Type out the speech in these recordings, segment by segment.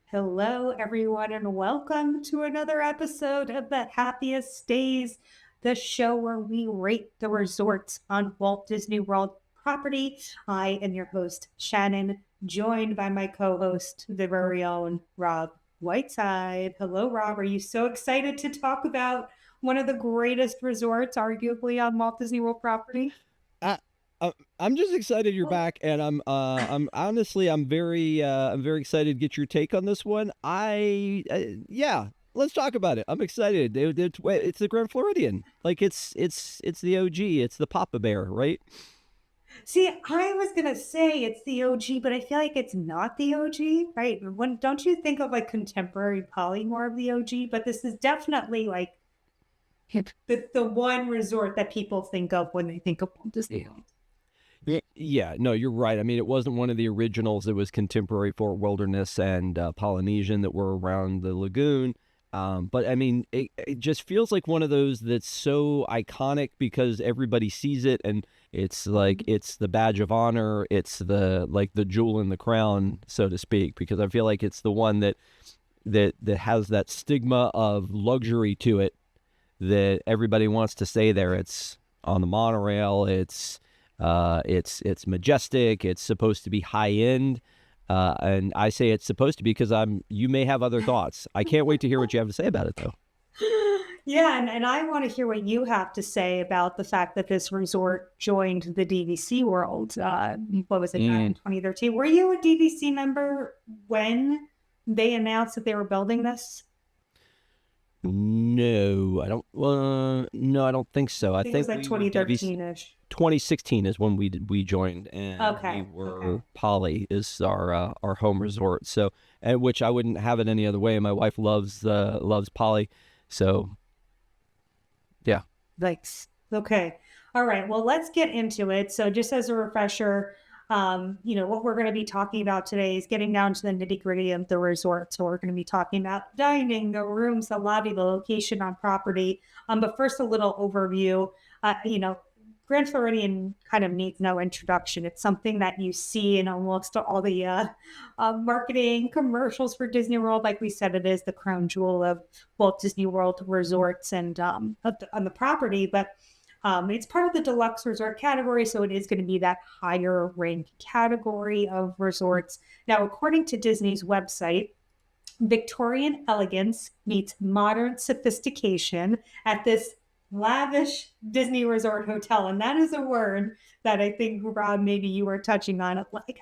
Hello, everyone, and welcome to another episode of the Happiest Stays, the show where we rate the resorts on Walt Disney World property. I am your host, Shannon, joined by my co-host, the very own Rob Whiteside. Hello, Rob. Are you so excited to talk about one of the greatest resorts, arguably, on Walt Disney World property? I'm just excited you're back, and I'm honestly I'm very excited to get your take on this one. Yeah, let's talk about it. I'm excited. It's the Grand Floridian, like it's the OG. It's the Papa Bear, right? See, I was gonna say it's the OG, but I feel like it's not the OG, right? When don't you think of like contemporary Poly more of the OG? But this is definitely like the one resort that people think of when they think of Walt Disney World. Yeah, no, you're right. I mean, it wasn't one of the originals. It was contemporary Fort Wilderness and Polynesian that were around the lagoon. But I mean, it just feels like one of those that's so iconic because everybody sees it, and it's like it's the badge of honor. It's the jewel in the crown, so to speak. Because I feel like it's the one that has that stigma of luxury to it that everybody wants to stay there. It's on the monorail. It's majestic. It's supposed to be high end. And I say it's supposed to be because you may have other thoughts. I can't wait to hear what you have to say about it, though. Yeah, and I want to hear what you have to say about the fact that this resort joined the DVC world. What was it, in 2013? Were you a DVC member when they announced that they were building this? No, I don't. No, I don't think so. I think it was like 2013-ish. 2016 is when we joined, and okay. We were Poly is our home resort. So, and which I wouldn't have it any other way. My wife loves Poly, so yeah. Thanks. Okay. All right. Well, let's get into it. So, just as a refresher, what we're going to be talking about today is getting down to the nitty gritty of the resort. So we're going to be talking about dining, the rooms, the lobby, the location on property. But first, a little overview. Grand Floridian kind of needs no introduction. It's something that you see in almost all the marketing commercials for Disney World. Like we said, it is the crown jewel of Walt Disney World resorts and on the property. But it's part of the Deluxe resort category, so it is going to be that higher ranked category of resorts. Now, according to Disney's website, Victorian elegance meets modern sophistication at this lavish Disney resort hotel. And that is a word that I think, Rob, maybe you were touching on. Like,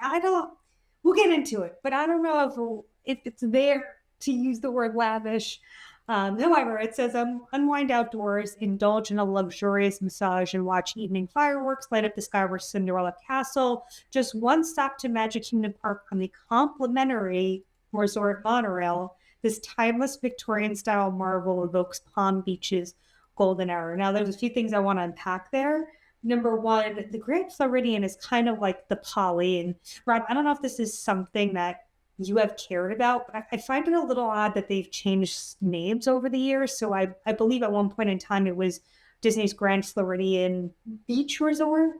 we'll get into it, but I don't know if it's there to use the word lavish. However, it says unwind outdoors, indulge in a luxurious massage, and watch evening fireworks light up the Skyward Cinderella Castle. Just one stop to Magic Kingdom Park on the complimentary resort monorail. This timeless Victorian-style marvel evokes Palm Beach's golden hour. Now, there's a few things I want to unpack there. Number one, the Grand Floridian is kind of like the Poly. And Rob, I don't know if this is something that you have cared about, but I find it a little odd that they've changed names over the years. So I believe at one point in time it was Disney's Grand Floridian Beach Resort.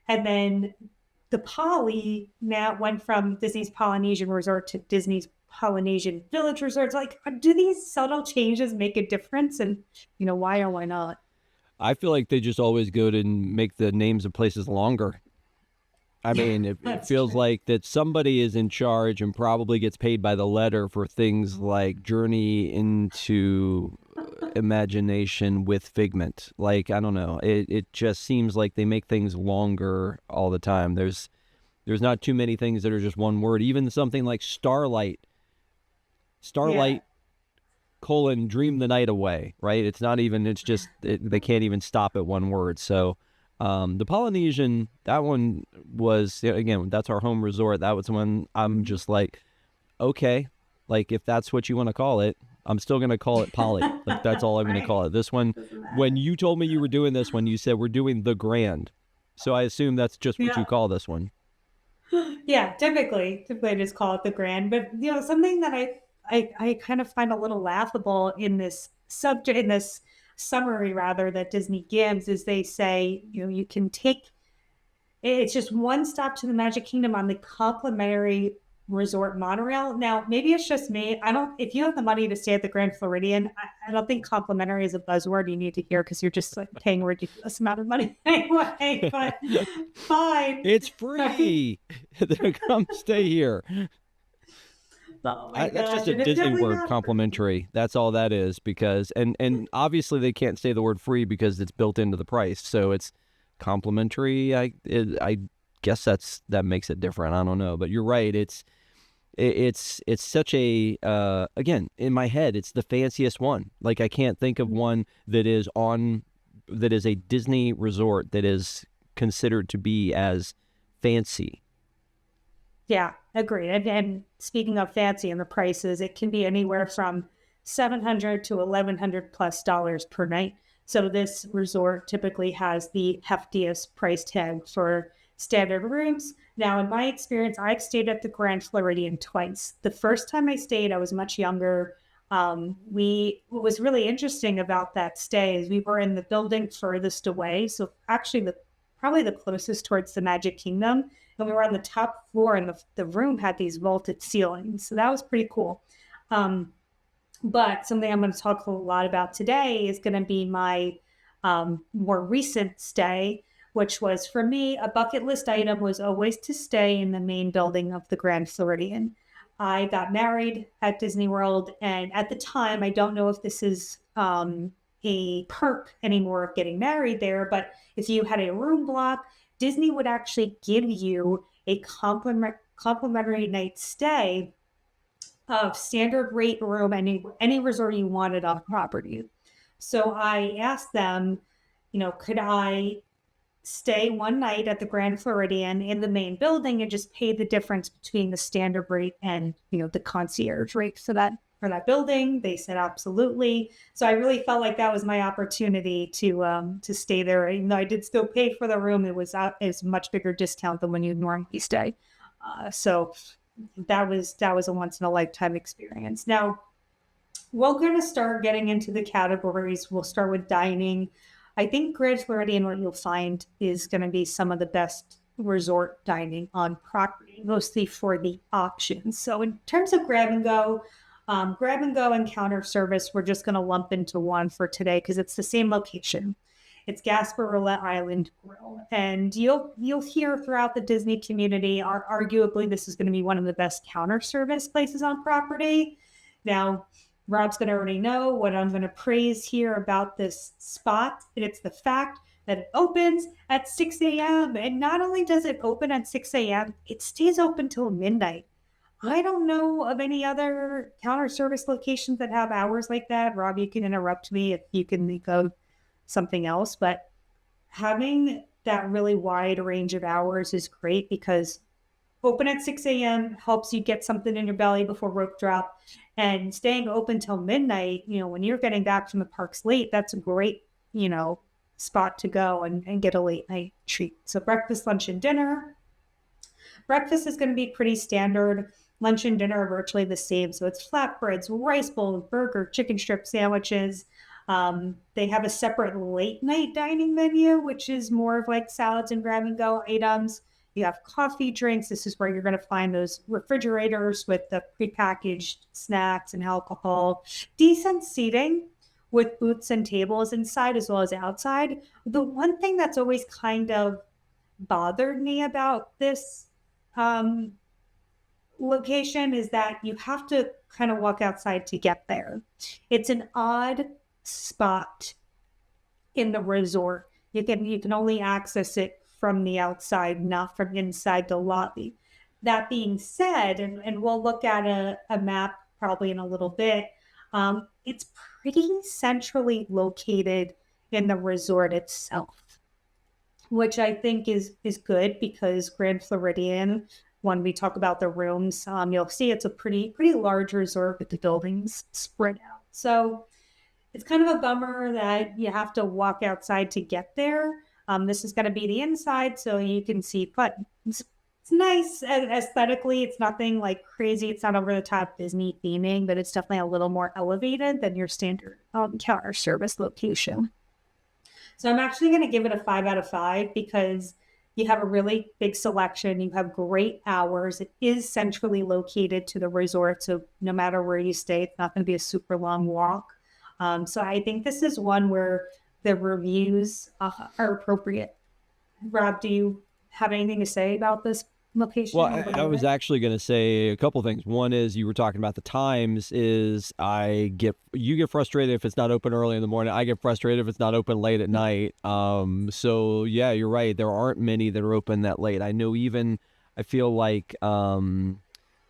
And then the Poly now went from Disney's Polynesian Resort to Disney's Polynesian Village Resorts. Like, do these subtle changes make a difference? And, why or why not? I feel like they just always go to make the names of places longer. I mean, it feels true. like that somebody is in charge and probably gets paid by the letter for things like Journey into Imagination with Figment. Like, I don't know. It just seems like they make things longer all the time. There's not too many things that are just one word. Even something like Starlight, Yeah. Dream the Night Away, right? It's not even, they can't even stop at one word. So the Polynesian, that one was, again, that's our home resort. That was when I'm just like, okay, like if that's what you want to call it, I'm still going to call it Poly. Like that's all I'm going to call it. This one, when you told me you were doing this one, you said we're doing the Grand. So I assume that's just what you call this one. Yeah, typically I just call it the Grand. But something that I kind of find a little laughable in this subject, in this summary rather that Disney gives is they say, you can take it's just one stop to the Magic Kingdom on the complimentary resort monorail. Now, maybe it's just me. I don't, if you have the money to stay at the Grand Floridian, I don't think complimentary is a buzzword you need to hear because you're just like paying a ridiculous amount of money anyway, but fine. It's free. Come stay here. Oh my That's just gosh. a And it's Disney definitely word, not complimentary. That's all that is, because and obviously they can't say the word free because it's built into the price. So it's complimentary. I guess that makes it different. I don't know, but you're right. It's such a again, in my head, it's the fanciest one. Like I can't think of one that is a Disney resort that is considered to be as fancy. Yeah, agreed. And speaking of fancy and the prices, it can be anywhere from 700 to 1100 plus dollars per night. So this resort typically has the heftiest price tag for standard rooms. Now, in my experience, I've stayed at the Grand Floridian twice. The first time I stayed, I was much younger. What was really interesting about that stay is we were in the building furthest away. So actually probably the closest towards the Magic Kingdom, and we were on the top floor, and the room had these vaulted ceilings. So that was pretty cool. But something I'm going to talk a lot about today is going to be my more recent stay, which was for me, a bucket list item was always to stay in the main building of the Grand Floridian. I got married at Disney World, and at the time, I don't know if this is a perk anymore of getting married there, but if you had a room block, Disney would actually give you a complimentary night stay of standard rate room any resort you wanted on property. So I asked them, could I stay one night at the Grand Floridian in the main building and just pay the difference between the standard rate and the concierge rate for that building? They said absolutely. So I really felt like that was my opportunity to stay there. Even though I did still pay for the room, it was a much bigger discount than when you normally stay. So that was a once in a lifetime experience. Now we're going to start getting into the categories. We'll start with dining. I think Grand Floridian, what you'll find is going to be some of the best resort dining on property, mostly for the options. So in terms of grab and go and counter service, we're just going to lump into one for today because it's the same location. It's Gasparilla Island Grill. And you'll hear throughout the Disney community, arguably this is going to be one of the best counter service places on property. Now, Rob's going to already know what I'm going to praise here about this spot. And it's the fact that it opens at 6 a.m. And not only does it open at 6 a.m., it stays open till midnight. I don't know of any other counter service locations that have hours like that. Rob, you can interrupt me if you can think of something else. But having that really wide range of hours is great because open at 6 a.m. helps you get something in your belly before rope drop. And staying open till midnight, when you're getting back from the parks late, that's a great, spot to go and get a late night treat. So breakfast, lunch, and dinner. Breakfast is going to be pretty standard. Lunch and dinner are virtually the same. So it's flatbreads, rice bowls, burger, chicken strip sandwiches. They have a separate late night dining menu, which is more of like salads and grab and go items. You have coffee, drinks. This is where you're going to find those refrigerators with the prepackaged snacks and alcohol. Decent seating with booths and tables inside as well as outside. The one thing that's always kind of bothered me about this location is that you have to kind of walk outside to get there. It's an odd spot in the resort. You can only access it from the outside, not from inside the lobby. That being said, and we'll look at a map probably in a little bit, it's pretty centrally located in the resort itself, which I think is good because Grand Floridian, when we talk about the rooms, you'll see it's a pretty large resort with the buildings spread out. So it's kind of a bummer that you have to walk outside to get there. This is going to be the inside, so you can see buttons. It's nice aesthetically. It's nothing like crazy. It's not over the top Disney theming, but it's definitely a little more elevated than your standard counter service location. So I'm actually going to give it a 5 out of 5 because you have a really big selection. You have great hours. It is centrally located to the resort. So no matter where you stay, it's not going to be a super long walk. So I think this is one where the reviews are appropriate. Rob, do you have anything to say about this Well, location or I was whatever? actually going to say a couple things. One is you were talking about the times. Is you get frustrated if it's not open early in the morning. I get frustrated if it's not open late at night. So yeah, you're right. There aren't many that are open that late. I know even I feel like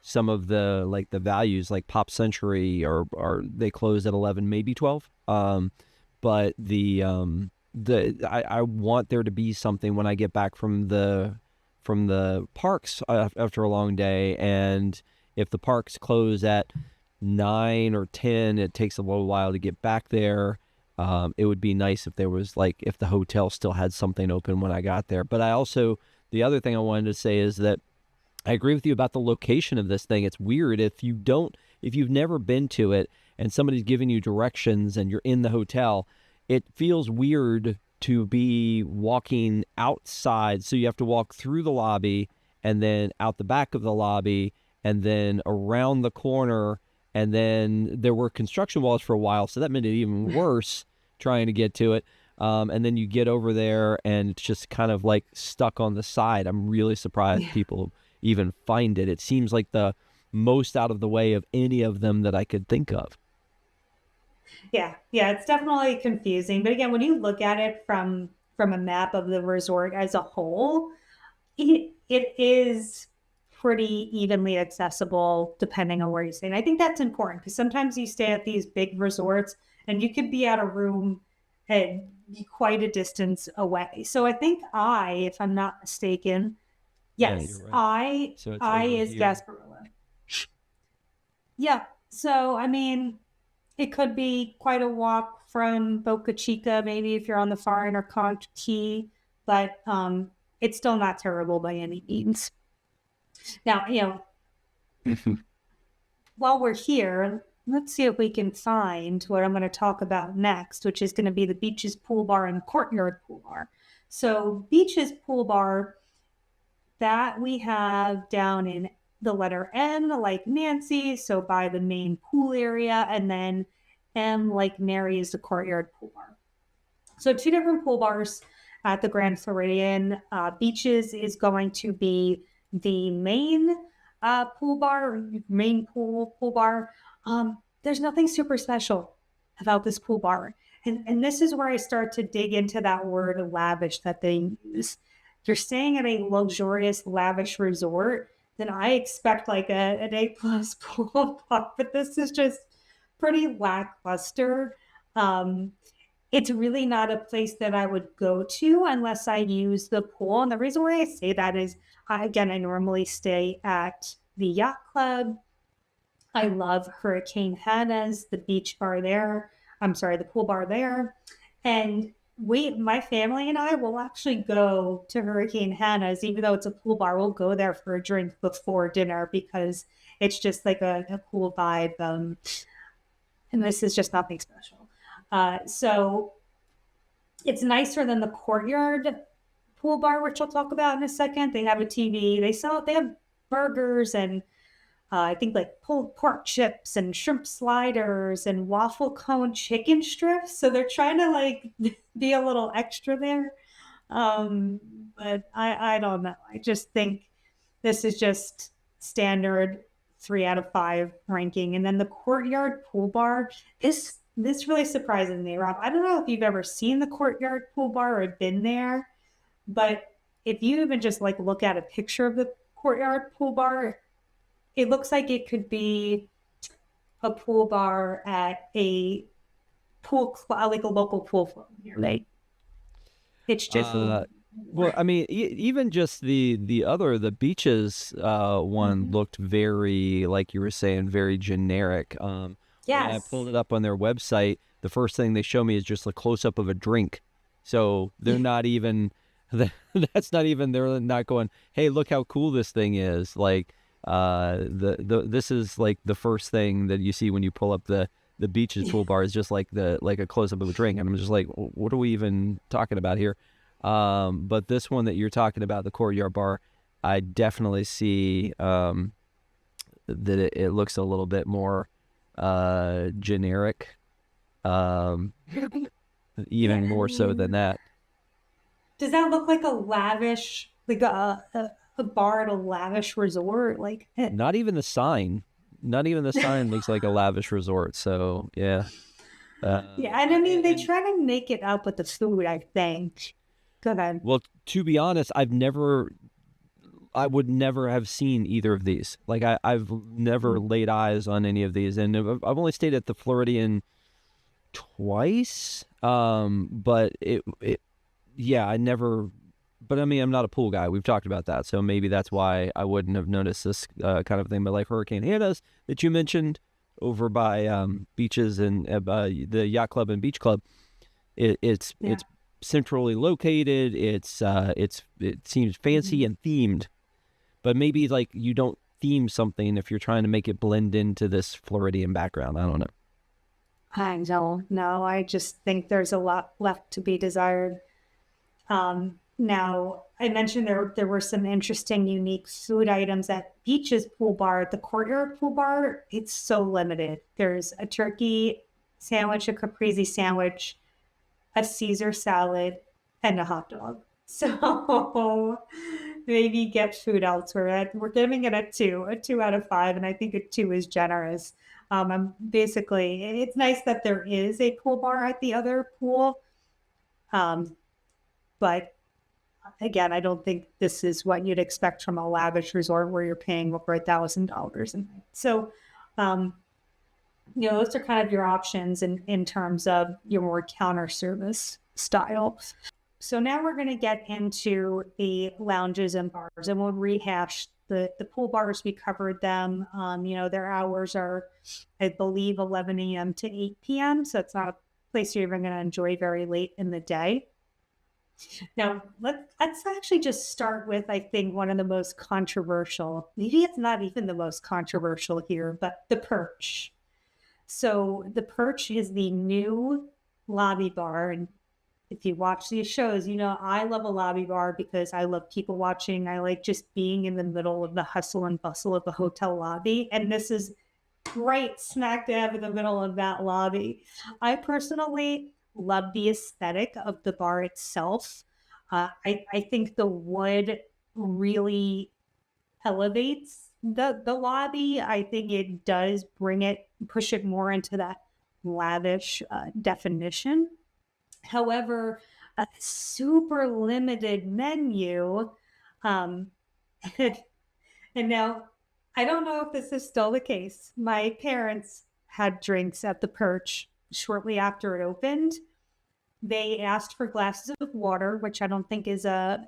some of the values like Pop Century are they close at 11, maybe 12. But I want there to be something when I get back from the parks after a long day, and if the parks close at 9 or 10, it takes a little while to get back there. It would be nice if there was like if the hotel still had something open when I got there. But I also the other thing I wanted to say is that I agree with you about the location of this thing. It's weird if you've never been to it and somebody's giving you directions and you're in the hotel, it feels weird to be walking outside. So you have to walk through the lobby and then out the back of the lobby and then around the corner. And then there were construction walls for a while. So that made it even worse trying to get to it. And then you get over there and it's just kind of like stuck on the side. I'm really surprised Yeah. people even find it. It seems like the most out of the way of any of them that I could think of. Yeah, it's definitely confusing. But again, when you look at it from a map of the resort as a whole, it is pretty evenly accessible depending on where you stay. And I think that's important because sometimes you stay at these big resorts and you could be at a room and be quite a distance away. So I think if I'm not mistaken, Yeah, you're yes, right. So it's I over is here. Gasparilla. Yeah. So I mean, it could be quite a walk from Boca Chica, maybe if you're on the far end or Conch but it's still not terrible by any means. Now, while we're here, let's see if we can find what I'm going to talk about next, which is going to be the Beaches Pool Bar and Courtyard Pool Bar. So, Beaches Pool Bar that we have down in the letter N, like Nancy, so by the main pool area, and then M, like Mary, is the Courtyard Pool Bar. So, two different pool bars at the Grand Floridian. Beaches is going to be the main pool bar, main pool bar. There's nothing super special about this pool bar. And this is where I start to dig into that word lavish that they use. You're staying at a luxurious, lavish resort, then I expect like an A plus pool bar, but this is just pretty lackluster. Um, it's really not a place that I would go to unless I use the pool. And the reason why I say that is, I normally stay at the yacht club. I love Hurricane Hannah's, the beach bar there. I'm sorry, the pool bar there. And my family and I will actually go to Hurricane Hannah's, even though it's a pool bar. We'll go there for a drink before dinner because it's just like a cool vibe. And this is just nothing special. So it's nicer than the Courtyard pool bar, which I'll talk about in a second. They have a TV. They have burgers and I think like pulled pork chips and shrimp sliders and waffle cone chicken strips. So they're trying to like be a little extra there. Um, but I don't know. I just think this is just standard 3 out of 5 ranking. And then the Courtyard Pool Bar, this really surprises me, Rob. I don't know if you've ever seen the Courtyard Pool Bar or been there, but if you even just like look at a picture of the Courtyard Pool Bar, it looks like it could be a pool bar at a like a local pool club here. Like it's just Uh, well, I mean, even just the beaches one Mhm. looked very, like you were saying, very generic. When I pulled Yes. it up on their website, the first thing they show me is just a close up of a drink. So they're not even That's not even, they're not going, hey, look how cool this thing is. Like, this is like the first thing that you see when you pull up the beach's pool bar is just like a close up of a drink. And I'm just like, what are we even talking about here? But this one that you're talking about, the courtyard bar, I definitely see, that it looks a little bit more, generic, um, even Yeah, I more so than mean, that. does that look like a lavish, like a bar at a lavish resort? Like, Not even the sign. Not even the sign looks like a lavish resort. So yeah. yeah, and I mean, they And try to make it up with the food, I think. Go ahead. well, to be honest, I would never have seen either of these. Like I've never laid eyes on any of these, and I've only stayed at the Floridian twice. But yeah, I never. But I mean, I'm not a pool guy. We've talked about that, so maybe that's why I wouldn't have noticed this, kind of thing. But like Hurricane Hannah's that you mentioned over by, beaches and, the yacht club and beach club, Yeah. it's centrally located. It seems fancy Mhm. and themed, but maybe like you don't theme something if you're trying to make it blend into this Floridian background. I don't know. I don't know. I just think there's a lot left to be desired. Now, I mentioned there were some interesting, unique food items at Beach's pool bar. The courtyard pool bar, it's so limited. There's a turkey sandwich, a caprese sandwich, a Caesar salad, and a hot dog. So maybe get food elsewhere. We're giving it a 2 out of 5, and I think a 2 is generous. I'm basically, it's nice that there is a pool bar at the other pool, um, but again, I don't think this is what you'd expect from a lavish resort where you're paying over $1,000 a night. So, um, those are kind of your options in terms of your more counter service style. So now we're going to get into the lounges and bars, and we'll rehash the pool bars. We covered them. Their hours are, I believe, 11 a.m. to 8 p.m. So it's not a place you're even going to enjoy very late in the day. Now, let's actually just start with, I think, one of the most controversial. Maybe it's not even the most controversial here, but the Perch. So the Perch is the new lobby bar, and if you watch these shows, I love a lobby bar because I love people watching. I like just being in the middle of the hustle and bustle of the hotel lobby, and this is right smack dab in the middle of that lobby. I personally love the aesthetic of the bar itself. I think the wood really elevates the lobby. I think it does push it more into that lavish, definition. However, a super limited menu. Um, and now, I don't know if this is still the case. My parents had drinks at the Perch shortly after it opened. They asked for glasses of water, which I don't think is an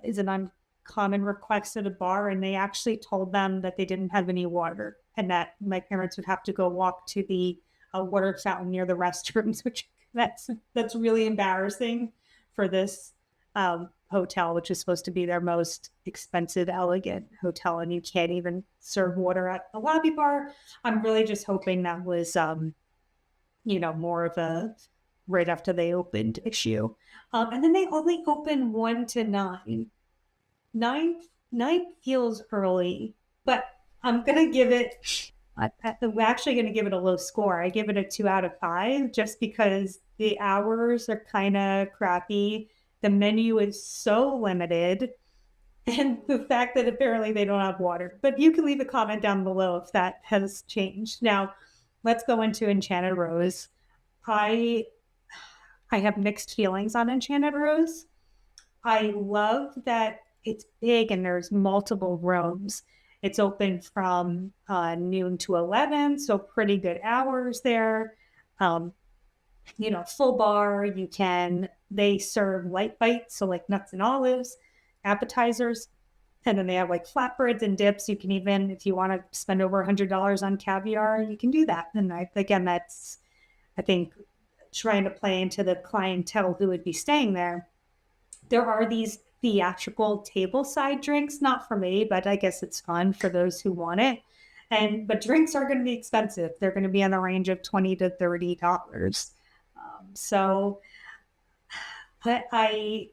uncommon request at a bar, and they actually told them that they didn't have any water, and that my parents would have to go walk to the water fountain near the restrooms, which that's really embarrassing for this, hotel, which is supposed to be their most expensive, elegant hotel, and you can't even serve water at the lobby bar. I'm really just hoping that was, more of a right after they opened issue. And then they only open 1 to 9. Nine feels early, but I'm gonna give it. I'm actually going to give it a low score. I give it a 2 out of 5 just because the hours are kind of crappy. The menu is so limited, and the fact that apparently they don't have water. But you can leave a comment down below if that has changed. Now, let's go into Enchanted Rose. I I have mixed feelings on Enchanted Rose. I love that it's big and there's multiple rooms. It's open from noon to 11, so pretty good hours there. Um, Full bar. They serve light bites, so like nuts and olives, appetizers, and then they have like flatbreads and dips. You can even, if you want to spend over $100 on caviar, you can do that. And again, that's, I think, trying to play into the clientele who would be staying there. There are theatrical tableside drinks. Not for me, but I guess it's fun for those who want it. But drinks are going to be expensive. They're going to be in the range of $20 to $30. So but I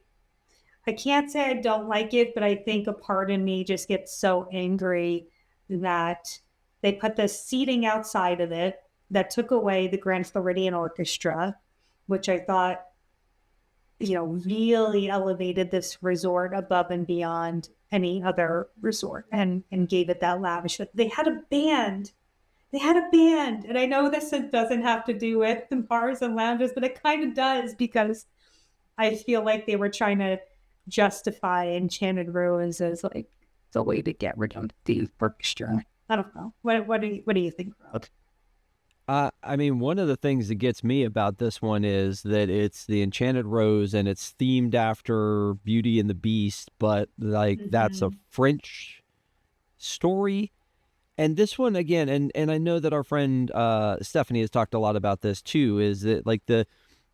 can't say I don't like it, but I think a part of me just gets so angry that they put the seating outside of it that took away the Grand Floridian Orchestra, which I thought, really elevated this resort above and beyond any other resort and gave it that lavish. They had a band. They had a band. And I know this doesn't have to do with the bars and lounges, but it kind of does, because I feel like they were trying to justify Enchanted Ruins as like the way to get rid of the orchestra. I don't know. What do you think, Rob? I mean, one of the things that gets me about this one is that it's the Enchanted Rose and it's themed after Beauty and the Beast, but like that's a French story. And this one again, and I know that our friend Stephanie has talked a lot about this too, is that like the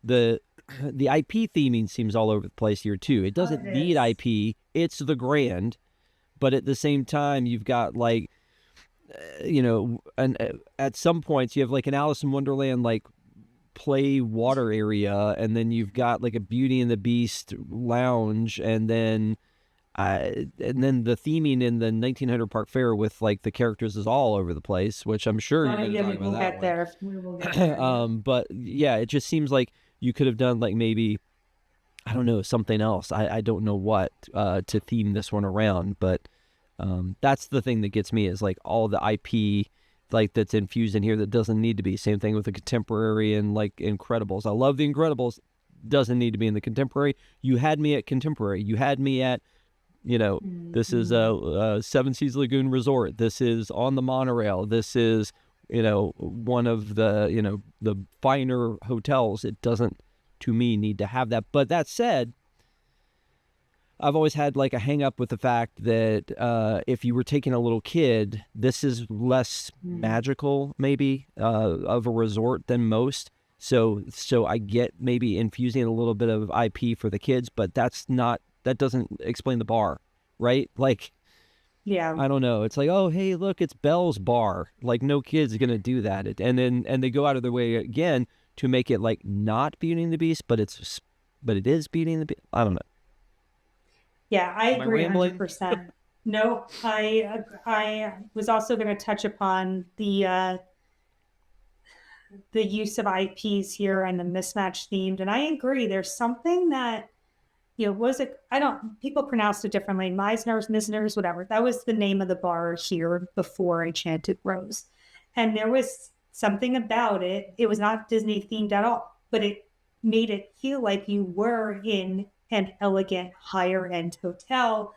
IP theming seems all over the place here too. It doesn't need IP. It's the Grand, but at the same time, you've got like, and at some points you have like an Alice in Wonderland like play water area, and then you've got like a Beauty and the Beast lounge, and then the theming in the 1900 Park Fair with like the characters is all over the place, which I'm sure you're going to talk about that there. We will get there. But yeah, it just seems like you could have done like maybe, I don't know, something else. I don't know what to theme this one around, but that's the thing that gets me is like all the IP like that's infused in here that doesn't need to be. Same thing with the Contemporary and like Incredibles. I love the Incredibles. Doesn't need to be in the Contemporary. You had me at Contemporary. You had me at, this is a Seven Seas Lagoon Resort. This is on the monorail. This is, one of the, the finer hotels. It doesn't, to me, need to have that. But that said, I've always had like a hang up with the fact that if you were taking a little kid, this is less magical maybe of a resort than most. So I get maybe infusing a little bit of IP for the kids, but that doesn't explain the bar, right? Like, yeah, I don't know. It's like, oh, hey, look, it's Belle's bar. Like no kid's going to do that. And they go out of their way again to make it like not Beauty and the Beast, but it is Beauty and the Beast. I don't know. Yeah, I agree 100%. No, I was also going to touch upon the use of IPs here and the mismatch themed, and I agree. There's something that people pronounced it differently. Misner's, whatever. That was the name of the bar here before Enchanted Rose, and there was something about it. It was not Disney themed at all, but it made it feel like you were in an elegant, higher end hotel.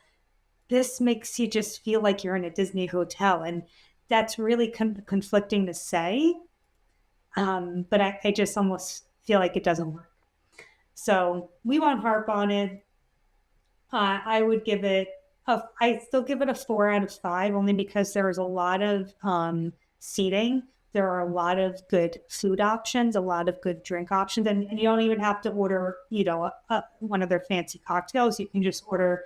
This makes you just feel like you're in a Disney hotel. And that's really conflicting to say. But I just almost feel like it doesn't work. So we won't harp on it. I would give it, I still give it a 4 out of 5, only because there is a lot of seating. There are a lot of good food options, a lot of good drink options, and you don't even have to order, one of their fancy cocktails. You can just order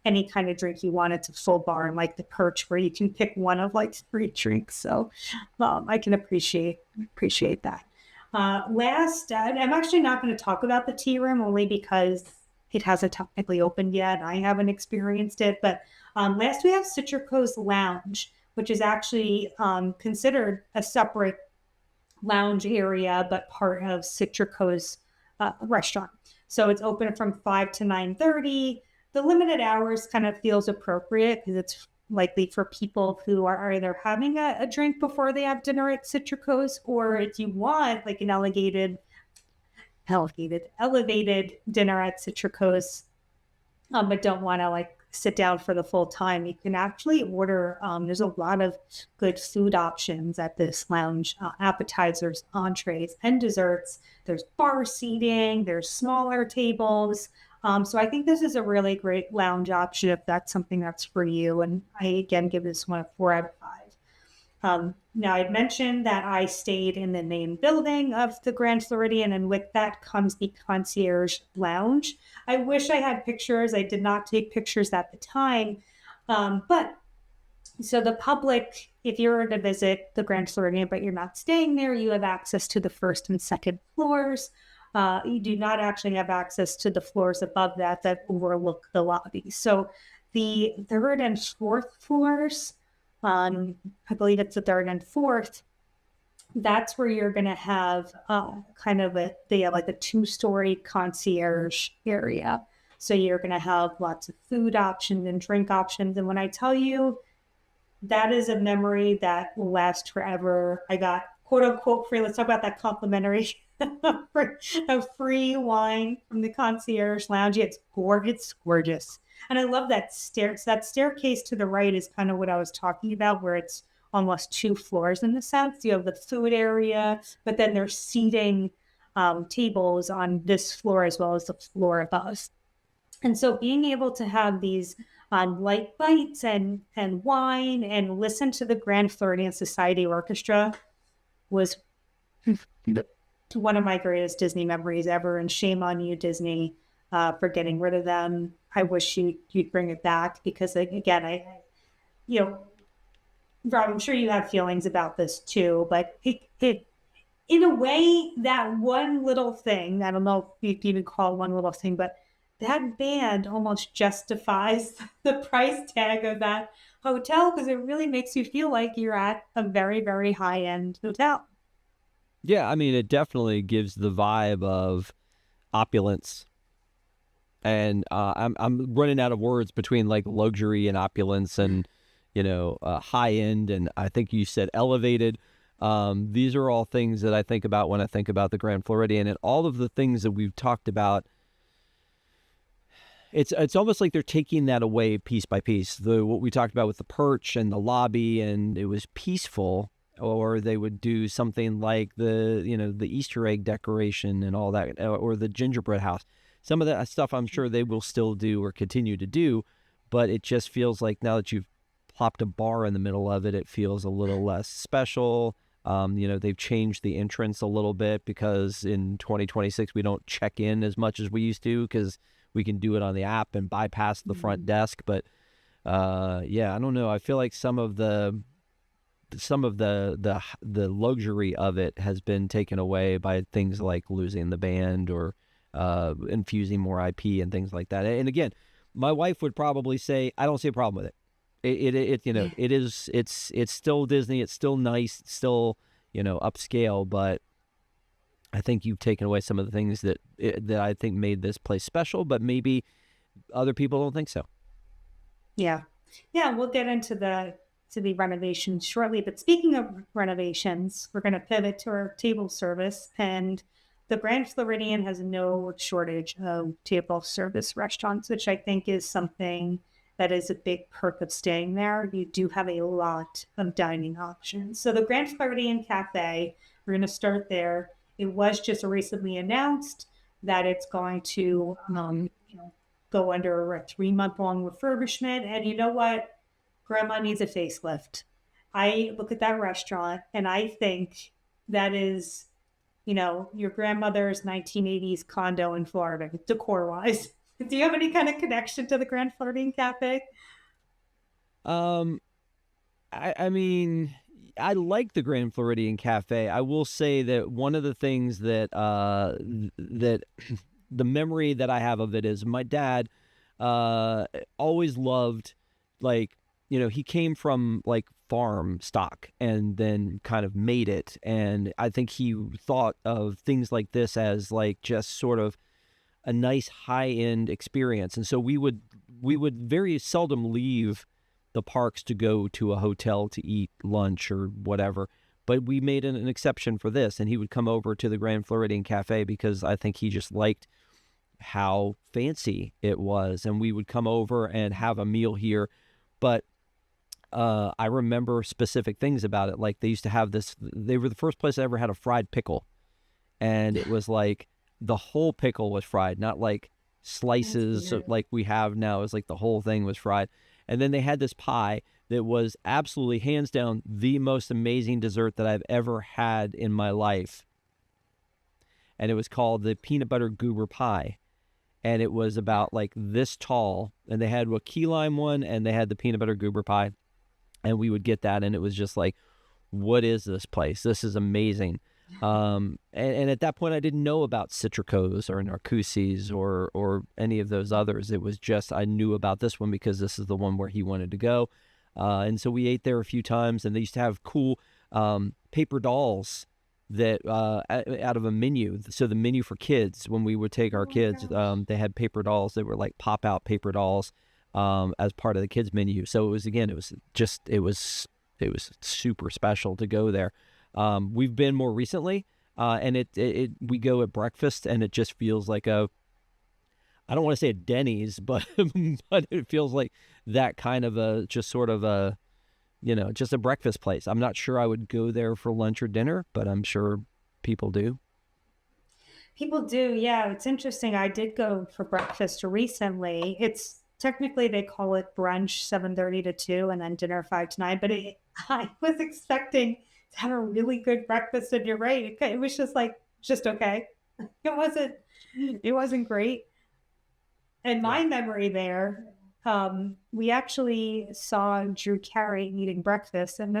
any kind of drink you want. It's a full bar, and like the Perch, where you can pick one of like 3 drinks. So I can appreciate that. Last, I'm actually not going to talk about the tea room, only because it hasn't technically opened yet. I haven't experienced it, but last we have Citrico's Lounge, which is actually considered a separate lounge area, but part of Citrico's restaurant. So it's open from 5 to 9:30. The limited hours kind of feels appropriate because it's likely for people who are either having a drink before they have dinner at Citrico's, or if you want like an elevated dinner at Citrico's, but don't want to like sit down for the full time, you can actually order. There's a lot of good food options at this lounge, appetizers, entrees, and desserts. There's bar seating, there's smaller tables. So I think this is a really great lounge option if that's something that's for you. And I, again, give this one a 4 out of 5. Now, I'd mentioned that I stayed in the main building of the Grand Floridian, and with that comes the concierge lounge. I wish I had pictures. I did not take pictures at the time. But so the public, if you were to visit the Grand Floridian, but you're not staying there, you have access to the first and second floors. You do not actually have access to the floors above that that overlook the lobby. So the third and fourth floors, I believe it's the third and fourth, that's where you're going to have kind of they have like a two-story concierge area. So you're going to have lots of food options and drink options. And when I tell you that is a memory that will last forever. I got quote unquote free. Let's talk about that complimentary of free wine from the concierge lounge. It's gorgeous, gorgeous. And I love that stairs. That staircase to the right is kind of what I was talking about, where it's almost two floors in the sense. You have the food area, but then there's seating tables on this floor as well as the floor above. And so being able to have these light bites and wine and listen to the Grand Floridian Society Orchestra was one of my greatest Disney memories ever. And shame on you, Disney, for getting rid of them. I wish you'd bring it back because, again, you know, Rob, I'm sure you have feelings about this too, but it in a way, that one little thing, I don't know if you can even call it one little thing, but that band almost justifies the price tag of that hotel because it really makes you feel like you're at a very, very high end hotel. Yeah, I mean, it definitely gives the vibe of opulence. And I'm running out of words between like luxury and opulence and, high end. And I think you said elevated. These are all things that I think about when I think about the Grand Floridian, and all of the things that we've talked about. It's almost like they're taking that away piece by piece. What we talked about with the perch and the lobby, and it was peaceful. Or they would do something like the Easter egg decoration and all that, or the gingerbread house. Some of that stuff I'm sure they will still do or continue to do, but it just feels like now that you've plopped a bar in the middle of it, it feels a little less special. They've changed the entrance a little bit because in 2026 we don't check in as much as we used to because we can do it on the app and bypass the front desk. But yeah, I don't know. I feel like some of the luxury of it has been taken away by things like losing the band or infusing more IP and things like that. And again, my wife would probably say, I don't see a problem with it. It's still Disney. It's still nice. It's still, upscale, but I think you've taken away some of the things that I think made this place special, but maybe other people don't think so. Yeah. Yeah. We'll get into the renovations shortly. But speaking of renovations, we're going to pivot to our table service. And the Grand Floridian has no shortage of table service restaurants, which I think is something that is a big perk of staying there. You do have a lot of dining options. So the Grand Floridian Cafe, we're going to start there. It was just recently announced that it's going to go under a 3-month-long refurbishment. And you know what? Grandma needs a facelift. I look at that restaurant and I think that is, your grandmother's 1980s condo in Florida, decor-wise. Do you have any kind of connection to the Grand Floridian Cafe? I mean, I like the Grand Floridian Cafe. I will say that one of the things that that the memory that I have of it is my dad always loved, like, he came from like farm stock and then kind of made it. And I think he thought of things like this as like just sort of a nice high-end experience. And so we would very seldom leave the parks to go to a hotel to eat lunch or whatever. But we made an exception for this, and he would come over to the Grand Floridian Cafe because I think he just liked how fancy it was. And we would come over and have a meal here. But I remember specific things about it. Like they used to have this, they were the first place I ever had a fried pickle. And it was like the whole pickle was fried, not like slices like we have now. It was like the whole thing was fried. And then they had this pie that was absolutely hands down the most amazing dessert that I've ever had in my life. And it was called the peanut butter goober pie. And it was about like this tall, and they had a key lime one, and they had the peanut butter goober pie. And we would get that, and it was just like, what is this place? This is amazing. And at that point, I didn't know about Citricos or Narcoossee's or any of those others. It was just, I knew about this one because this is the one where he wanted to go. And so we ate there a few times, and they used to have cool paper dolls that out of a menu. So the menu for kids, when we would take our kids, they had paper dolls that were like pop-out paper dolls as part of the kids menu. So it was, again, it was super special to go there. We've been more recently, and we go at breakfast, and it just feels like I don't want to say a Denny's, but but it feels like that kind of just a breakfast place. I'm not sure I would go there for lunch or dinner, but I'm sure people do. People do, yeah. It's interesting. I did go for breakfast recently. It's technically they call it brunch 7:30 to 2 and then dinner 5 to 9, but I was expecting to have a really good breakfast, and you're right. It was just okay. It wasn't great. And Yeah. my memory there, we actually saw Drew Carey eating breakfast, and I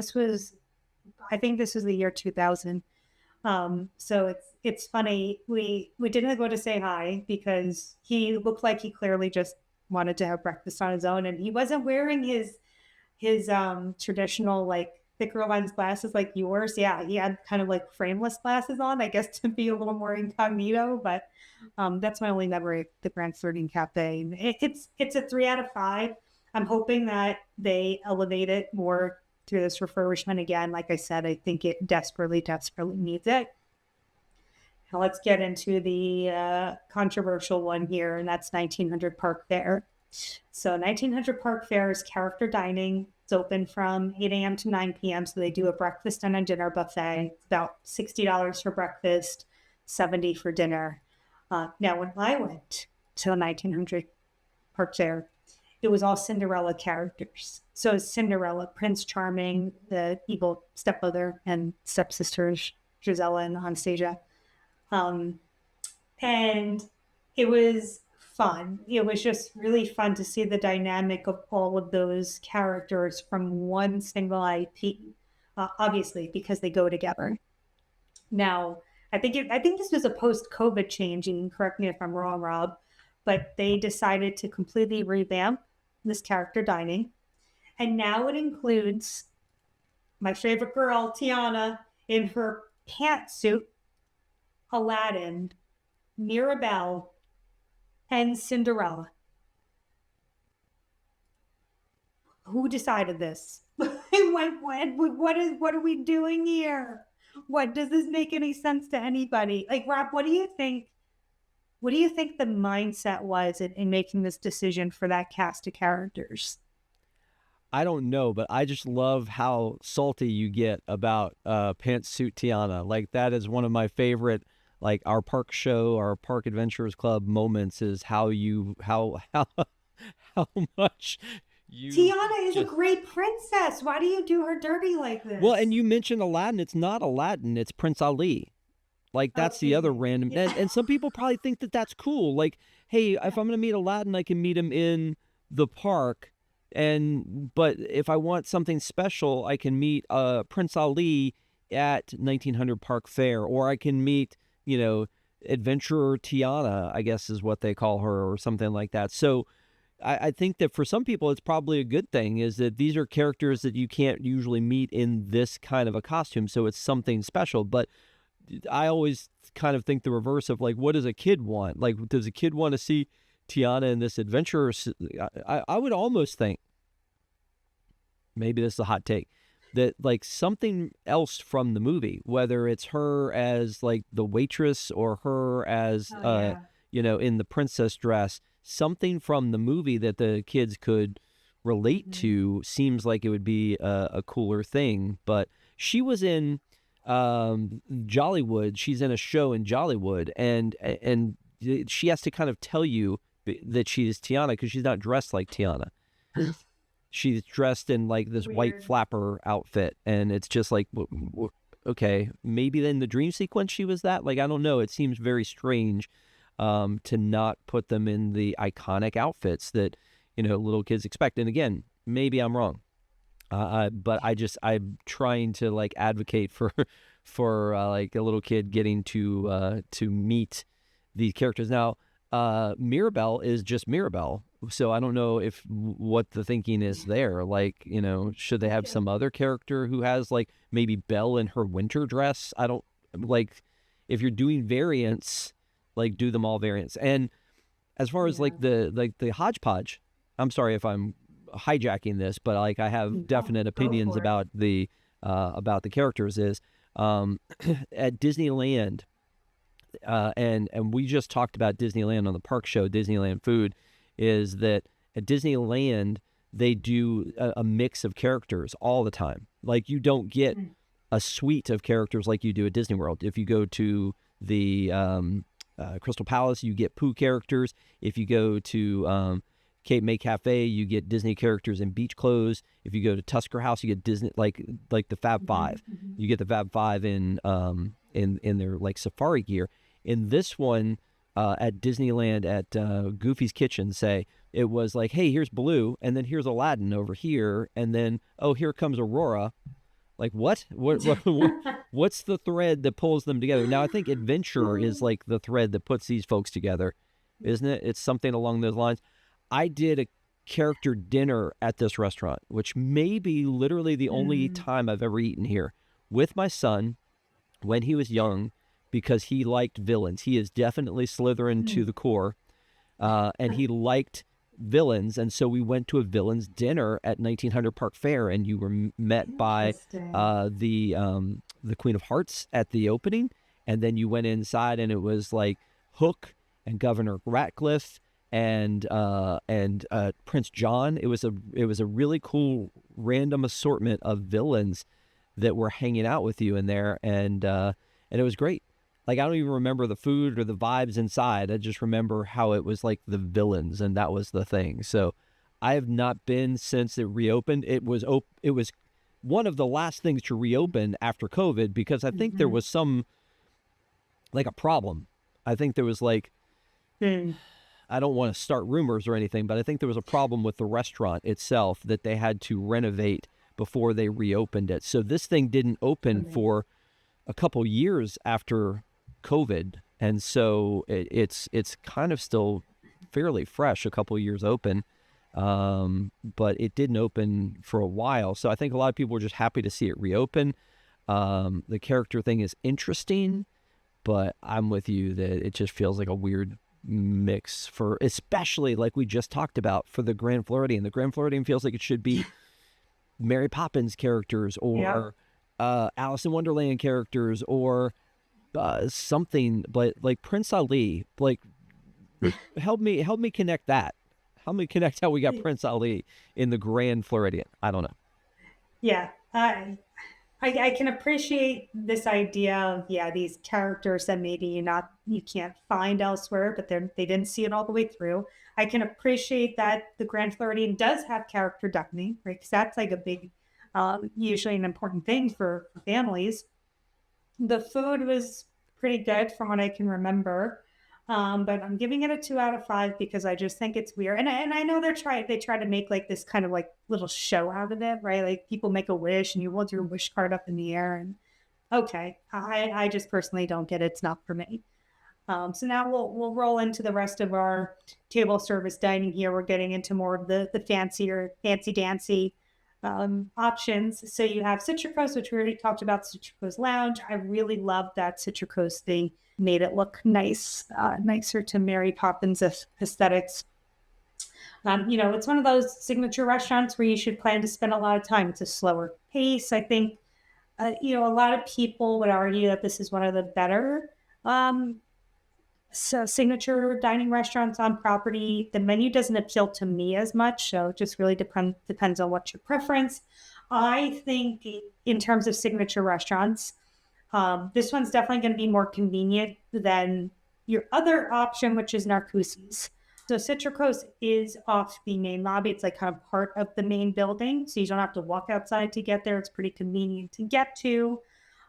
think this was the year 2000. So it's funny. We didn't go to say hi because he looked like he clearly just wanted to have breakfast on his own, and he wasn't wearing his traditional like thicker lens glasses like yours. Yeah, he had kind of like frameless glasses on, I guess, to be a little more incognito. But that's my only memory of the Grand Floridian Cafe. It's a 3 out of 5. I'm hoping that they elevate it more through this refurbishment again. Like I said, I think it desperately, desperately needs it. Now let's get into the controversial one here, and that's 1900 Park Fair. So 1900 Park Fair is character dining. It's open from 8 a.m. to 9 p.m. So they do a breakfast and a dinner buffet. It's about $60 for breakfast, $70 for dinner. Now, when I went to the 1900 Park Fair, it was all Cinderella characters. So it's Cinderella, Prince Charming, the evil stepmother, and stepsisters, Gisela and Anastasia. And it was fun. It was just really fun to see the dynamic of all of those characters from one single IP, obviously, because they go together. Now, I think this was a post-COVID change, and correct me if I'm wrong, Rob, but they decided to completely revamp this character dining. And now it includes my favorite girl, Tiana, in her pantsuit, Aladdin, Mirabelle, and Cinderella. Who decided this? What are we doing here? What does this make any sense to anybody? Like, Rob, what do you think? What do you think the mindset was in making this decision for that cast of characters? I don't know, but I just love how salty you get about Pantsuit Tiana. Like, that is one of my favorite, like, our park show, our Park Adventurers Club moments is how how much you Tiana is a just. great princess. Why do you do her dirty like Well, and this? you mentioned Aladdin. It's not Aladdin. It's Prince Ali. Like, Oh, that's the excuse other me. random. Yeah. And some people probably think that that's cool. Like, hey, if I'm going to meet Aladdin, I can meet him in the park. But if I want something special, I can meet Prince Ali at 1900 Park Fair, or I can meet, Adventurer Tiana, I guess is what they call her, or something like that. So I think that for some people, it's probably a good thing is that these are characters that you can't usually meet in this kind of a costume. So it's something special. But I always kind of think the reverse of, like, what does a kid want? Like, does a kid want to see Tiana in this adventure? I would almost think, maybe this is a hot take, that like something else from the movie, whether it's her as like the waitress or her as Oh, yeah. in the princess dress, something from the movie that the kids could relate Mhm. to seems like it would be a cooler thing. But she was in Jollywood. She's in a show in Jollywood, and she has to kind of tell you that she's Tiana because she's not dressed like Tiana. she's dressed in like this white Weird. flapper outfit, and it's just like, okay, maybe then the dream sequence she was that. Like, I don't know. It seems very strange to not put them in the iconic outfits that little kids expect. And again, maybe I'm wrong. But I'm trying to like advocate for like a little kid getting to meet these characters. Now, Mirabelle is just Mirabelle, so I don't know if what the thinking is there. Like, should they have Yeah. some other character who has like maybe Belle in her winter dress? I don't like if you're doing variants, like do them all variants. And as far as Yeah. like the hodgepodge, I'm sorry if I'm hijacking this, but like I have No, definite go opinions for it. about the characters. Is at Disneyland, and we just talked about Disneyland on the park show, Disneyland Food, is that at Disneyland they do a mix of characters all the time. Like you don't get Mm. a suite of characters like you do at Disney World. If you go to the Crystal Palace, you get Pooh characters. If you go to Cape May Cafe, you get Disney characters in beach clothes. If you go to Tusker House, you get Disney like the Fab Five. Mhm. You get the Fab Five in their like safari gear. In this one at Disneyland at Goofy's Kitchen, say it was like, hey, here's Blue, and then here's Aladdin over here, and then oh, here comes Aurora. Like what? What's the thread that pulls them together? Now I think adventure is like the thread that puts these folks together, isn't it? It's something along those lines. I did a character dinner at this restaurant, which may be literally the only Mm. time I've ever eaten here with my son when he was young, because he liked villains. He is definitely Slytherin to Mm. the core, and he liked villains. And so we went to a villains dinner at 1900 Park Fair, and you were met by Interesting. the Queen of Hearts at the opening, and then you went inside, and it was like Hook and Governor Ratcliffe and Prince John. It was a really cool random assortment of villains that were hanging out with you in there, and it was great. Like I don't even remember the food or the vibes inside. I just remember how it was like the villains, and that was the thing. So I have not been since it reopened. It was one of the last things to reopen after COVID, because I think there Mhm. was some like a problem. I think there was like, Mm. I don't want to start rumors or anything, but I think there was a problem with the restaurant itself that they had to renovate before they reopened it. So this thing didn't open Okay. for a couple years after COVID, and so it's kind of still fairly fresh, a couple years open, but it didn't open for a while. So I think a lot of people were just happy to see it reopen. The character thing is interesting, but I'm with you that it just feels like a weird mix for, especially like we just talked about, for the Grand Floridian. The Grand Floridian feels like it should be Mary Poppins characters Yeah. or Alice in Wonderland characters or something, but like Prince Ali. Like help me connect that. Help me connect how we got Prince Ali in the Grand Floridian. I don't know. Yeah. I can appreciate this idea of, yeah, these characters that maybe you can't find elsewhere, but they didn't see it all the way through. I can appreciate that the Grand Floridian does have character decorating, right? Because that's like a big, usually an important thing for families. The food was pretty good from what I can remember. But I'm giving it a 2 out of 5 because I just think it's weird. And I know they try to make like this kind of like little show out of it, right? Like people make a wish and you hold your wish card up in the air and okay. I just personally don't get it. It's not for me. So now we'll roll into the rest of our table service dining here. We're getting into more of the fancier, fancy dancy options. So you have Citricos, which we already talked about, Citricos Lounge. I really love that Citricos thing. Made it look nice, nicer to Mary Poppins aesthetics. It's one of those signature restaurants where you should plan to spend a lot of time. It's a slower pace. I think, a lot of people would argue that this is one of the better um, signature dining restaurants on property. The menu doesn't appeal to me as much, so it just really depends on what's your preference. I think in terms of signature restaurants, this one's definitely going to be more convenient than your other option, which is Narcoossee's. So Citricos is off the main lobby. It's like kind of part of the main building. So you don't have to walk outside to get there. It's pretty convenient to get to.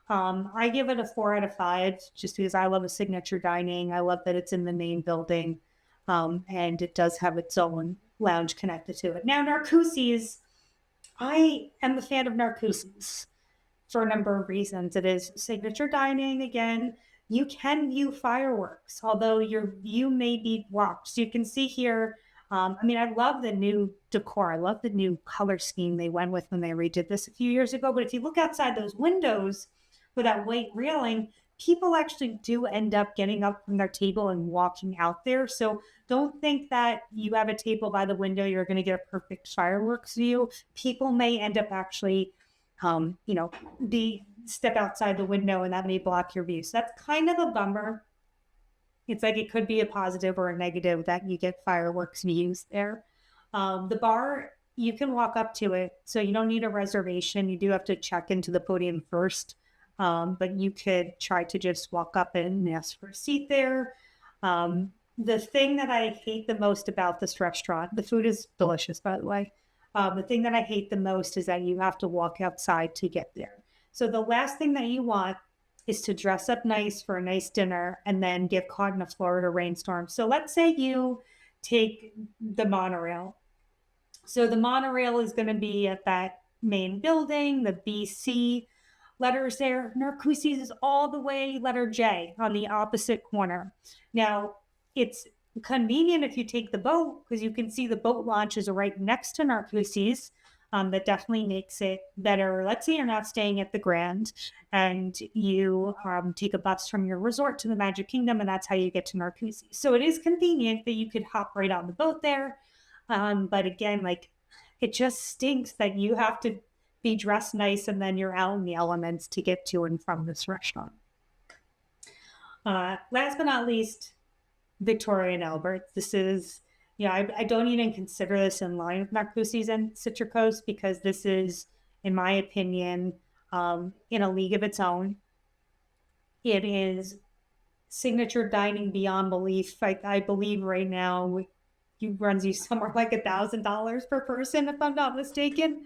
I give it a 4 out of 5 just because I love a signature dining. I love that it's in the main building. And it does have its own lounge connected to it. Now, Narcoossee's, I am a fan of Narcoossee's for a number of reasons. It is signature dining again. You can view fireworks, although your view may be blocked. So you can see here. I mean, I love the new decor. I love the new color scheme they went with when they redid this a few years ago. But if you look outside those windows with that white railing, people actually do end up getting up from their table and walking out there. So don't think that you have a table by the window, you're going to get a perfect fireworks view. People may end up actually be step outside the window and that may block your view. So that's kind of a bummer. It's like it could be a positive or a negative that you get fireworks views there. The bar, you can walk up to it, so you don't need a reservation. You do have to check into the podium first, but you could try to just walk up and ask for a seat there. The thing that I hate the most about this restaurant, the food is delicious, by the way. The thing that I hate the most is that you have to walk outside to get there. So the last thing that you want is to dress up nice for a nice dinner and then get caught in a Florida rainstorm. So let's say you take the monorail. So the monorail is going to be at that main building, the BC letters there. Narcoossee's is all the way letter J on the opposite corner. Now, it's convenient if you take the boat because you can see the boat launches are right next to Narcoossee's. That definitely makes it better. Let's say you're not staying at the Grand and you take a bus from your resort to the Magic Kingdom, and that's how you get to Narcoossee's. So it is convenient that you could hop right on the boat there. But again, like it just stinks that you have to be dressed nice and then you're out in the elements to get to and from this restaurant. Last but not least, Victorian Albert. This is, I don't even consider this in line with Narcoossee's and Citricos because this is, in my opinion, in a league of its own. It is signature dining beyond belief. I believe right now it runs you somewhere like $1,000 per person, if I'm not mistaken.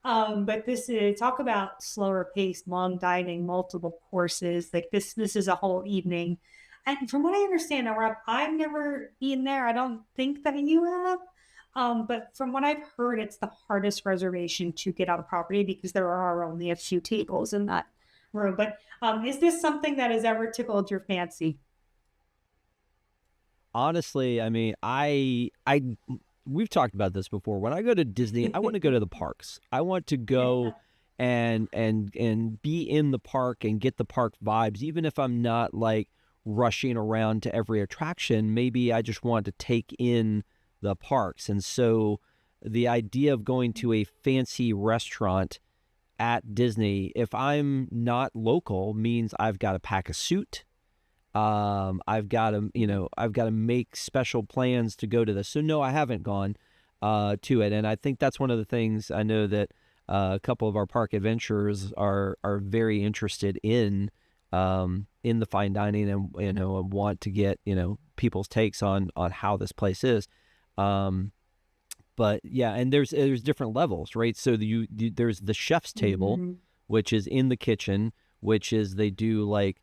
But this is, talk about slower paced, long dining, multiple courses. Like this is a whole evening. And from what I understand, Rob, I've never been there. I don't think that you have. But from what I've heard, it's the hardest reservation to get on property because there are only a few tables in that room. But is this something that has ever tickled your fancy? Honestly, I mean, we've talked about this before. When I go to Disney, I want to go to the parks. I want to go and be in the park and get the park vibes, even if I'm not like rushing around to every attraction. Maybe I just want to take in the parks. And so the idea of going to a fancy restaurant at Disney, if I'm not local, means I've got to pack a suit. I've got to make special plans to go to this. So no, I haven't gone to it. And I think that's one of the things I know that a couple of our park adventurers are very interested in the fine dining and, and want to get, people's takes on how this place is. But yeah, and there's different levels, right? So there's the chef's table, which is in the kitchen, which is they do like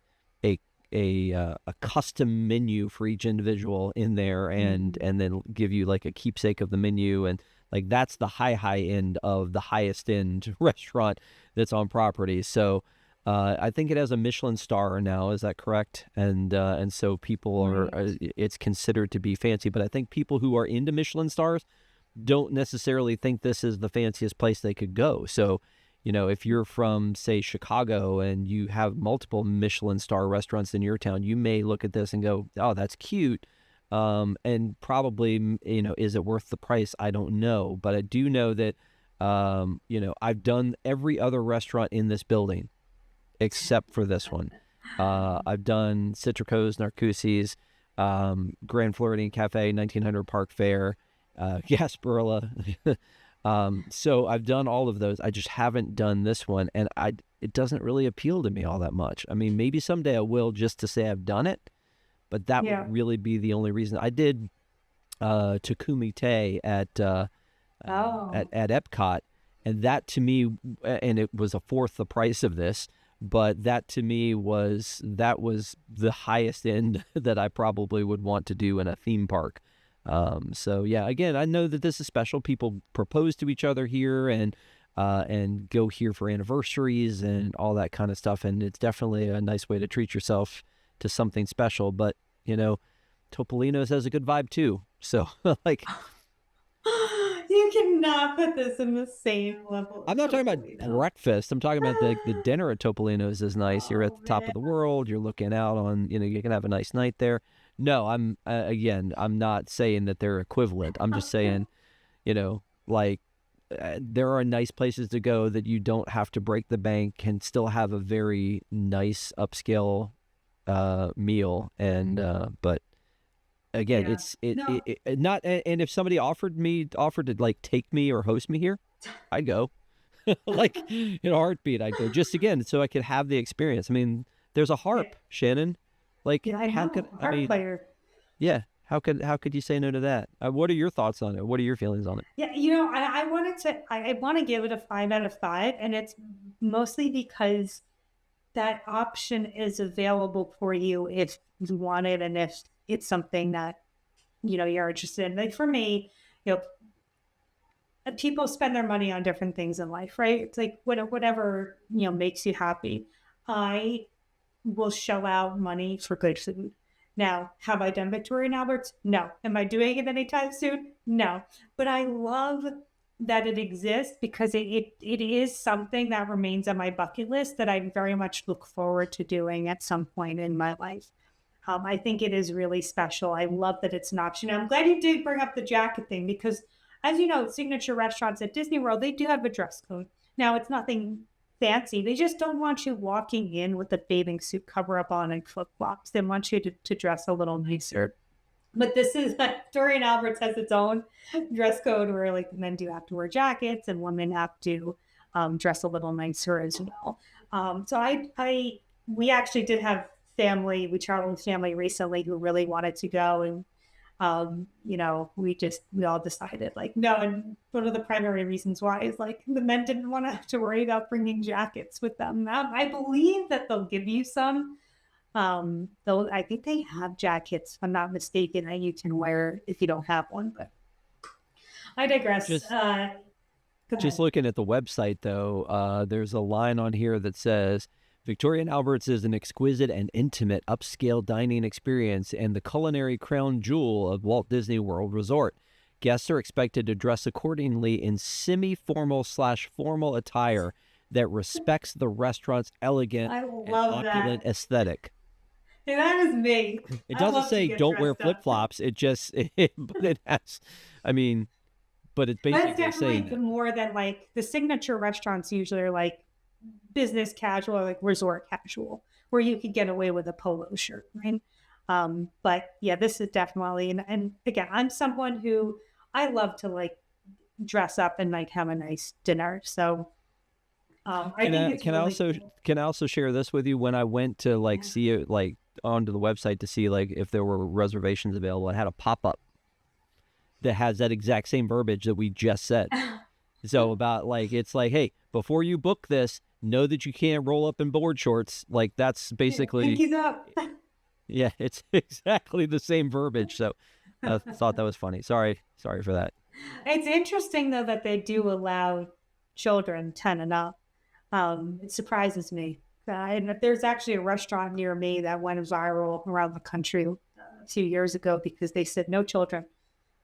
a custom menu for each individual in there, and then give you like a keepsake of the menu, and like that's the high end of the highest end restaurant that's on property. So I think it has a Michelin star now. Is that correct? And so people are it's considered to be fancy, but I think people who are into Michelin stars don't necessarily think this is the fanciest place they could go. So, if you're from, say, Chicago and you have multiple Michelin star restaurants in your town, you may look at this and go, oh, that's cute. And probably, is it worth the price? I don't know. But I do know that, I've done every other restaurant in this building except for this one. I've done Citricos, Narcoossee's, Grand Floridian Cafe, 1900 Park Fair, Gasparilla. So I've done all of those. I just haven't done this one, and it doesn't really appeal to me all that much. I mean, maybe someday I will, just to say I've done it, but that would really be the only reason. I did Takumite Oh, at Epcot, and that to me, and it was a fourth the price of this, but that to me was the highest end that I probably would want to do in a theme park. So yeah, again, I know that this is special. People propose to each other here and go here for anniversaries and all that kind of stuff, and it's definitely a nice way to treat yourself to something special. But you know, Topolino's has a good vibe too. So like, you cannot put this in the same level I'm as not talking about Topolino. breakfast. I'm talking about the dinner at Topolino's is nice. You're at Oh the top man. of the world. You're looking out on, you can have a nice night there. No, I'm again, I'm not saying that they're equivalent. I'm just saying, like there are nice places to go that you don't have to break the bank and still have a very nice upscale meal. And but again, Yeah. No, it not. And if somebody offered to like take me or host me here, I'd go. Like in a heartbeat, I'd go just again so I could have the experience. I mean, there's a yeah, harp, Shannon. Like yeah, I how could know. I Harp mean? player. Yeah, how could you say no to that? What are your thoughts on it? What are your feelings on it? Yeah, I want to give it a 5 out of 5, and it's mostly because that option is available for you if you want it and if it's something that you're interested in. Like for me, you know, people spend their money on different things in life, right? It's like whatever makes you happy. I will shell out money for good food. Now, have I done Victorian Alberts? No. Am I doing it anytime soon? No. But I love that it exists because it is something that remains on my bucket list that I very much look forward to doing at some point in my life. I think it is really special. I love that it's an option. I'm glad you did bring up the jacket thing because, as you know, signature restaurants at Disney World, they do have a dress code. Now, it's nothing fancy. They just don't want you walking in with a bathing suit cover up on and flip flops. They want you to dress a little nicer. But this is Victorian Alberts has its own dress code where like men do have to wear jackets and women have to dress a little nicer as well. So we actually did have family. We traveled with family recently who really wanted to go, and we all decided like no. And one of the primary reasons why is like the men didn't want to have to worry about bringing jackets with them. I believe that they'll give you some. Though I think they have jackets, if I'm not mistaken, that you can wear if you don't have one. But I digress. Just Go just ahead. looking at the website though, there's a line on here that says Victorian Alberts is an exquisite and intimate upscale dining experience and the culinary crown jewel of Walt Disney World Resort. Guests are expected to dress accordingly in semi-formal/formal attire that respects the restaurant's elegant I and love opulent that. aesthetic. And that is me. It I doesn't love to say get don't wear dressed flip up. flops. It just, but it has, I mean, but it's That's basically saying definitely that. more than like the signature restaurants usually are like business casual or like resort casual, where you could get away with a polo shirt, right? But yeah, this is definitely and again, I'm someone who I love to like dress up and like have a nice dinner. So I Can think I it's can I really also cool. can I also share this with you? When I went to like Yeah. see it like onto the website to see like if there were reservations available, it had a pop up that has that exact same verbiage that we just said. So about like it's like, hey, before you book this, know that you can't roll up in board shorts. Like that's Yeah, basically, pinkies up. yeah, it's exactly the same verbiage. So I thought that was funny. Sorry for that. It's interesting though that they do allow children 10 and up. It surprises me. And there's actually a restaurant near me that went viral around the country a few years ago because they said no children,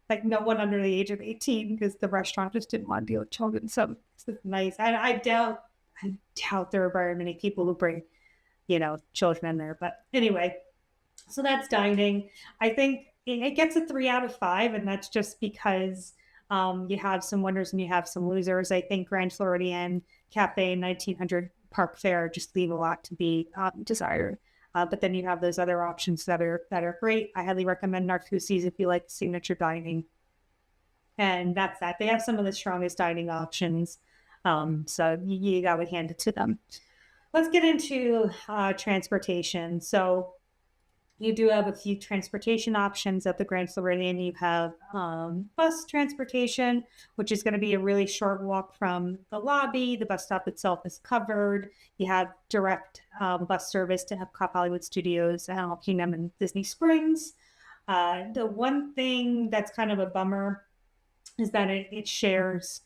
like no one under the age of 18, because the restaurant just didn't want to deal with children. So it's nice. I doubt there are very many people who bring, children in there. But anyway, so that's dining. I think it gets a 3 out of 5, and that's just because you have some winners and you have some losers. I think Grand Floridian Cafe 1900 Park Fair just leave a lot to be desired. But then you have those other options that are great. I highly recommend Narcoossee's if you like signature dining, and that's that. They have some of the strongest dining options, so you got to hand it to them. Let's get into transportation. So You do have a few transportation options at the Grand Floridian. You have bus transportation, which is going to be a really short walk from the lobby. The bus stop itself is covered. You have direct bus service to Epcot Hollywood Studios, Animal Kingdom, and Disney Springs. The one thing that's kind of a bummer is that it shares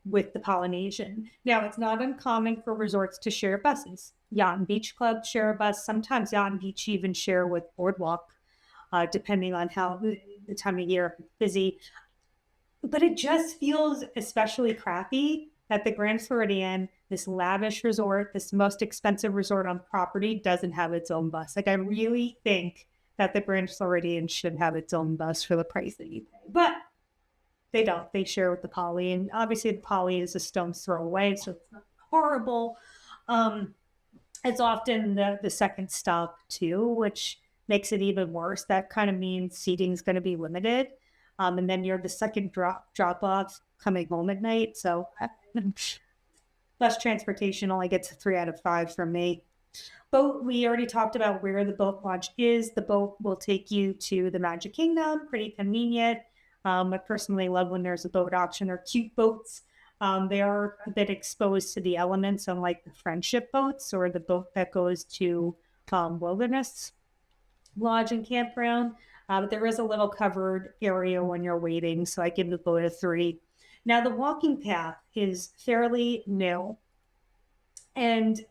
with the Polynesian. Now, it's not uncommon for resorts to share buses. Yacht and Beach Club share a bus. Sometimes Yacht and Beach even share with Boardwalk, depending on how the time of year busy. But it just feels especially crappy that the Grand Floridian, this lavish resort, this most expensive resort on property, doesn't have its own bus. Like, I really think that the Grand Floridian should have its own bus for the price that you pay. But they don't. They share with the Poly, and obviously the Poly is a stone's throw away, so it's not horrible. It's often the second stop too, which makes it even worse. That kind of means seating is going to be limited, and then you're the second drop off coming home at night. So bus transportation only gets a 3 out of 5 from me. Boat, we already talked about where the boat launch is. The boat will take you to the Magic Kingdom, pretty convenient. I personally love when there's a boat option or cute boats. They are a bit exposed to the elements, unlike the friendship boats or the boat that goes to Wilderness Lodge and Campground. But there is a little covered area when you're waiting, so I give the boat a 3. Now, the walking path is fairly new, and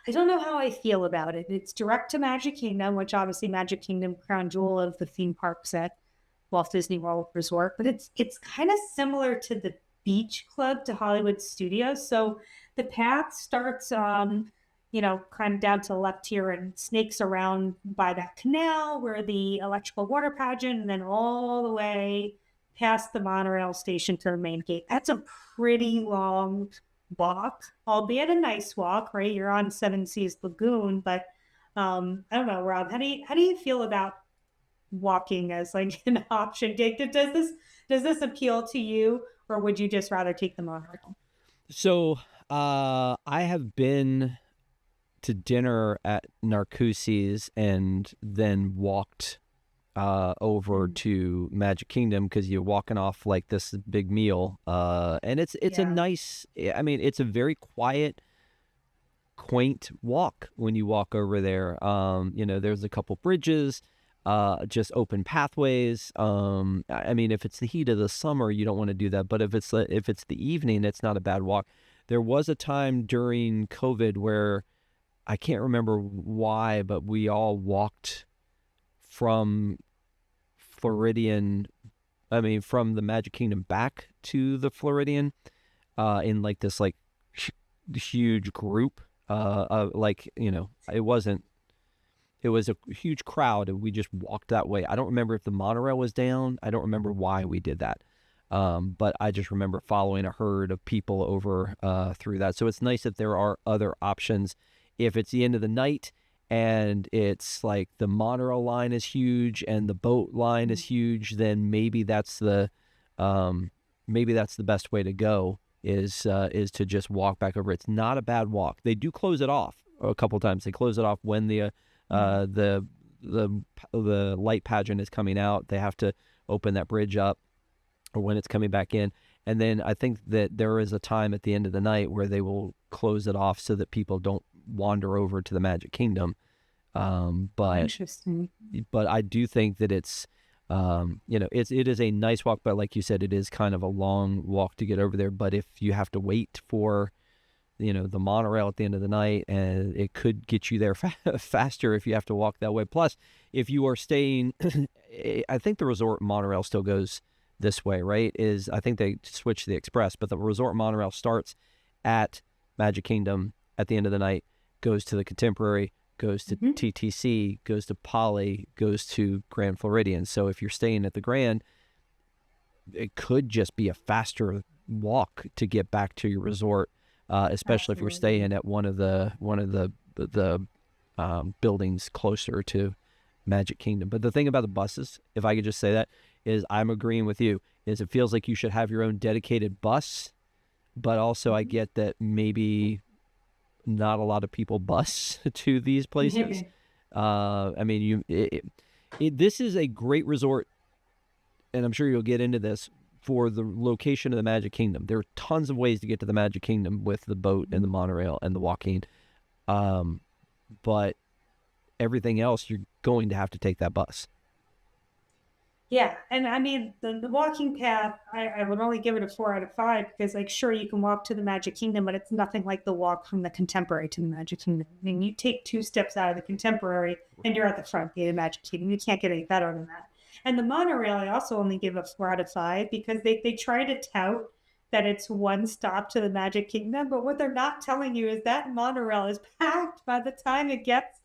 I don't know how I feel about it. It's direct to Magic Kingdom, which obviously Magic Kingdom, crown jewel of the theme park set, Walt Disney World Resort, but it's kind of similar to the Beach Club to Hollywood Studios. So the path starts kind of down to the left here and snakes around by that canal where the electrical water pageant, and then all the way past the monorail station to the main gate. That's a pretty long walk, albeit a nice walk, right? You're on Seven Seas Lagoon, but I don't know, Rob, how do you feel about walking as like an option? Does this appeal to you, or would you just rather take the monorail? So I have been to dinner at Narcoossee's and then walked over to Magic Kingdom, because you're walking off like this big meal, and it's a nice, I mean, it's a very quiet, quaint walk when you walk over there. There's a couple bridges, just open pathways. I mean, if it's the heat of the summer, you don't want to do that, but if it's the evening, it's not a bad walk. There was a time during COVID where I can't remember why, but we all walked from from the Magic Kingdom back to the Floridian, in like this like huge group, it was a huge crowd, and we just walked that way. I don't remember if the monorail was down. I don't remember why we did that. But I just remember following a herd of people over through that. So it's nice that there are other options. If it's the end of the night and it's like the monorail line is huge and the boat line is huge, then maybe that's the best way to go, is to just walk back over. It's not a bad walk. They do close it off a couple times. They close it off when the light pageant is coming out. They have to open that bridge up, or when it's coming back in. And then I think that there is a time at the end of the night where they will close it off so that people don't wander over to the Magic Kingdom. But Interesting. But I do think that it's it is a nice walk, but like you said, it is kind of a long walk to get over there. But if you have to wait for the monorail at the end of the night, and it could get you there faster if you have to walk that way. Plus, if you are staying, I think the resort monorail still goes this way, right? I think they switched to the express, but the resort monorail starts at Magic Kingdom at the end of the night, goes to the Contemporary, goes to TTC, goes to Poly, goes to Grand Floridian. So if you're staying at the Grand, it could just be a faster walk to get back to your resort, especially if you're staying at one of the buildings closer to Magic Kingdom. But the thing about the buses, if I could just say that, is I'm agreeing with you, is it feels like you should have your own dedicated bus, but also I get that maybe not a lot of people bus to these places. I mean, this is a great resort, and I'm sure you'll get into this, for the location of the Magic Kingdom. There are tons of ways to get to the Magic Kingdom with the boat and the monorail and the walking. But everything else, you're going to have to take that bus. Yeah, and I mean the walking path, I would only give it a 4 out of 5 because, like, sure, you can walk to the Magic Kingdom, but it's nothing like the walk from the Contemporary to the Magic Kingdom. I mean, you take 2 steps out of the Contemporary and you're at the front gate of the Magic Kingdom. You can't get any better than that. And the monorail, I also only give a 4 out of 5 because they try to tout that it's one stop to the Magic Kingdom, but what they're not telling you is that monorail is packed by the time it gets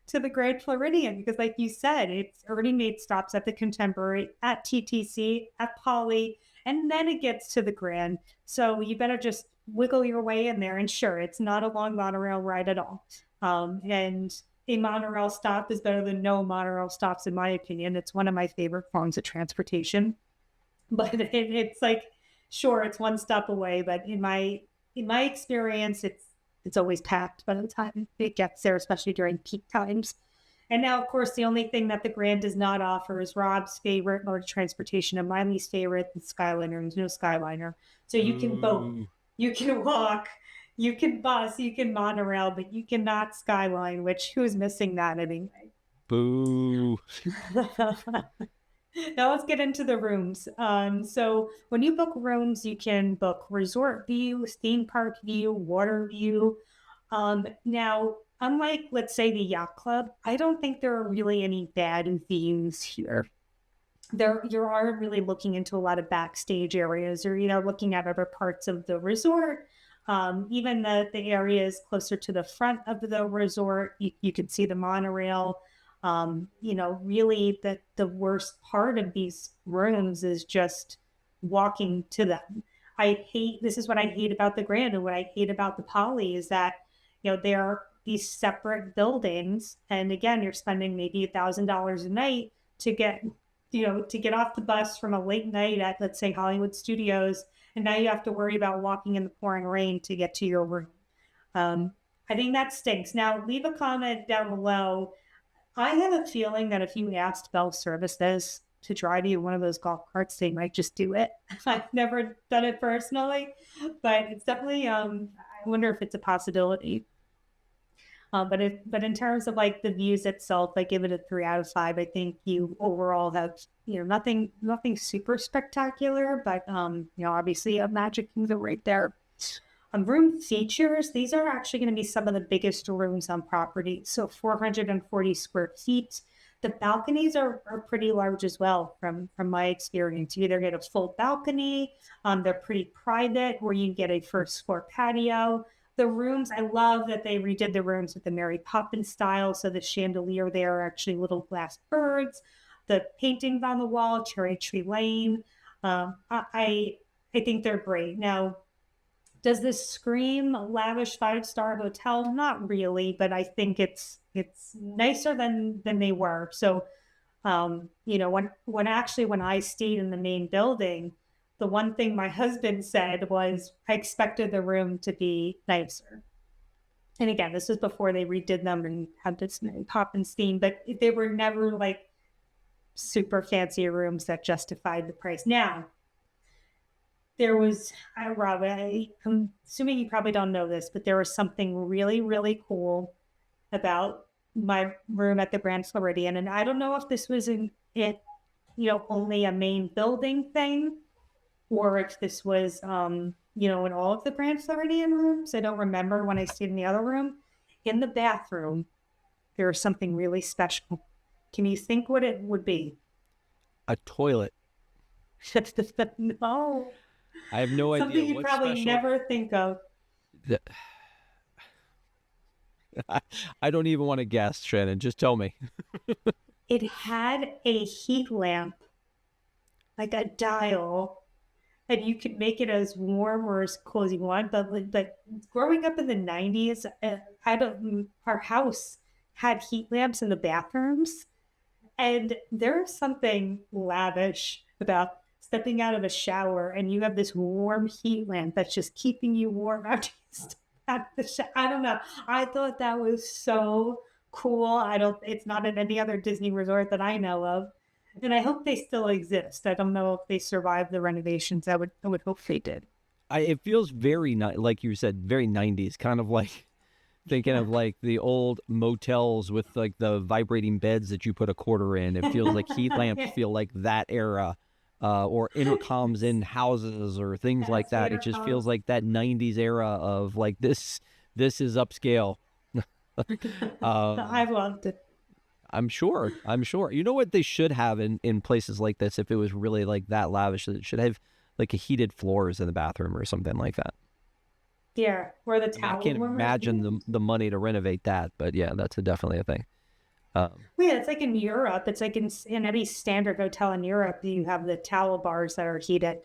to the Grand Floridian because, like you said, it's already made stops at the Contemporary, at TTC, at Poly, and then it gets to the Grand. So you better just wiggle your way in there. And sure, it's not a long monorail ride at all. And a monorail stop is better than no monorail stops, in my opinion. It's one of my favorite forms of transportation. But it's like, sure, it's one stop away, but in my experience, it's always packed by the time it gets there, especially during peak times. And now, of course, the only thing that the Grand does not offer is Rob's favorite mode of transportation and my least favorite, the Skyliner. There's no Skyliner. So you can boat, Boo. you can walk, you can bus, you can monorail, but you cannot Skyline, which who's missing that anyway? Boo. Now let's get into the rooms. So when you book rooms, you can book resort view, theme park view, water view. Now, unlike, let's say, the yacht club, I don't think there are really any bad views here. There, you aren't really looking into a lot of backstage areas, or looking at other parts of the resort. Even the areas closer to the front of the resort, you can see the monorail. Really the worst part of these rooms is just walking to them. This is what I hate about the Grand and what I hate about the Poly is that, there are these separate buildings. And again, you're spending maybe $1,000 a night to get off the bus from a late night at, let's say, Hollywood Studios. And now you have to worry about walking in the pouring rain to get to your room. I think that stinks. Now, leave a comment down below. I have a feeling that if you asked Bell Services to drive you one of those golf carts, they might just do it. I've never done it personally, but it's definitely, I wonder if it's a possibility. But in terms of like the views itself, I give it a 3 out of 5. I think you overall have, nothing super spectacular, but, obviously a Magic Kingdom right there. Room features, these are actually going to be some of the biggest rooms on property. So 440 square feet. The balconies are pretty large as well from my experience. You either get a full balcony, they're pretty private, or you get a first floor patio. The rooms, I love that they redid the rooms with the Mary Poppins style. So the chandelier there are actually little glass birds. The paintings on the wall, Cherry Tree Lane. I think they're great. Now, does this scream lavish 5-star hotel? Not really, but I think it's nicer than they were. So, when I stayed in the main building, the one thing my husband said was, I expected the room to be nicer. And again, this was before they redid them and had this Mary Poppins theme, but they were never like super fancy rooms that justified the price. Now, there was, Rob, I'm assuming you probably don't know this, but there was something really, really cool about my room at the Grand Floridian. And I don't know if this was only a main building thing, or if this was, in all of the Grand Floridian rooms. I don't remember when I stayed in the other room. In the bathroom, there was something really special. Can you think what it would be? A toilet. No. I have no idea. Something you probably never think of. I don't even want to guess, Shannon. Just tell me. It had a heat lamp, like a dial, and you could make it as warm or as cold as you want. But growing up in the 90s, our house had heat lamps in the bathrooms, and there's something lavish about stepping out of a shower and you have this warm heat lamp that's just keeping you warm after you step out of the shower. I don't know. I thought that was so cool. It's not in any other Disney resort that I know of. And I hope they still exist. I don't know if they survived the renovations. I would hope they did. It feels very like you said, very 90s, kind of like thinking of like the old motels with like the vibrating beds that you put a quarter in. It feels like heat lamps feel like that era, or intercoms in houses or things like That's that. It just feels like that 90s era of like this is upscale. I um, loved it. I'm sure. I'm sure. You know what they should have in places like this, if it was really like that lavish, it should have like a heated floors in the bathroom or something like that. Yeah, where the I mean, I towel can't warmers. imagine the money to renovate that, but yeah, that's definitely a thing. Um, Well, yeah, it's like in Europe. It's like in any standard hotel in Europe, you have the towel bars that are heated,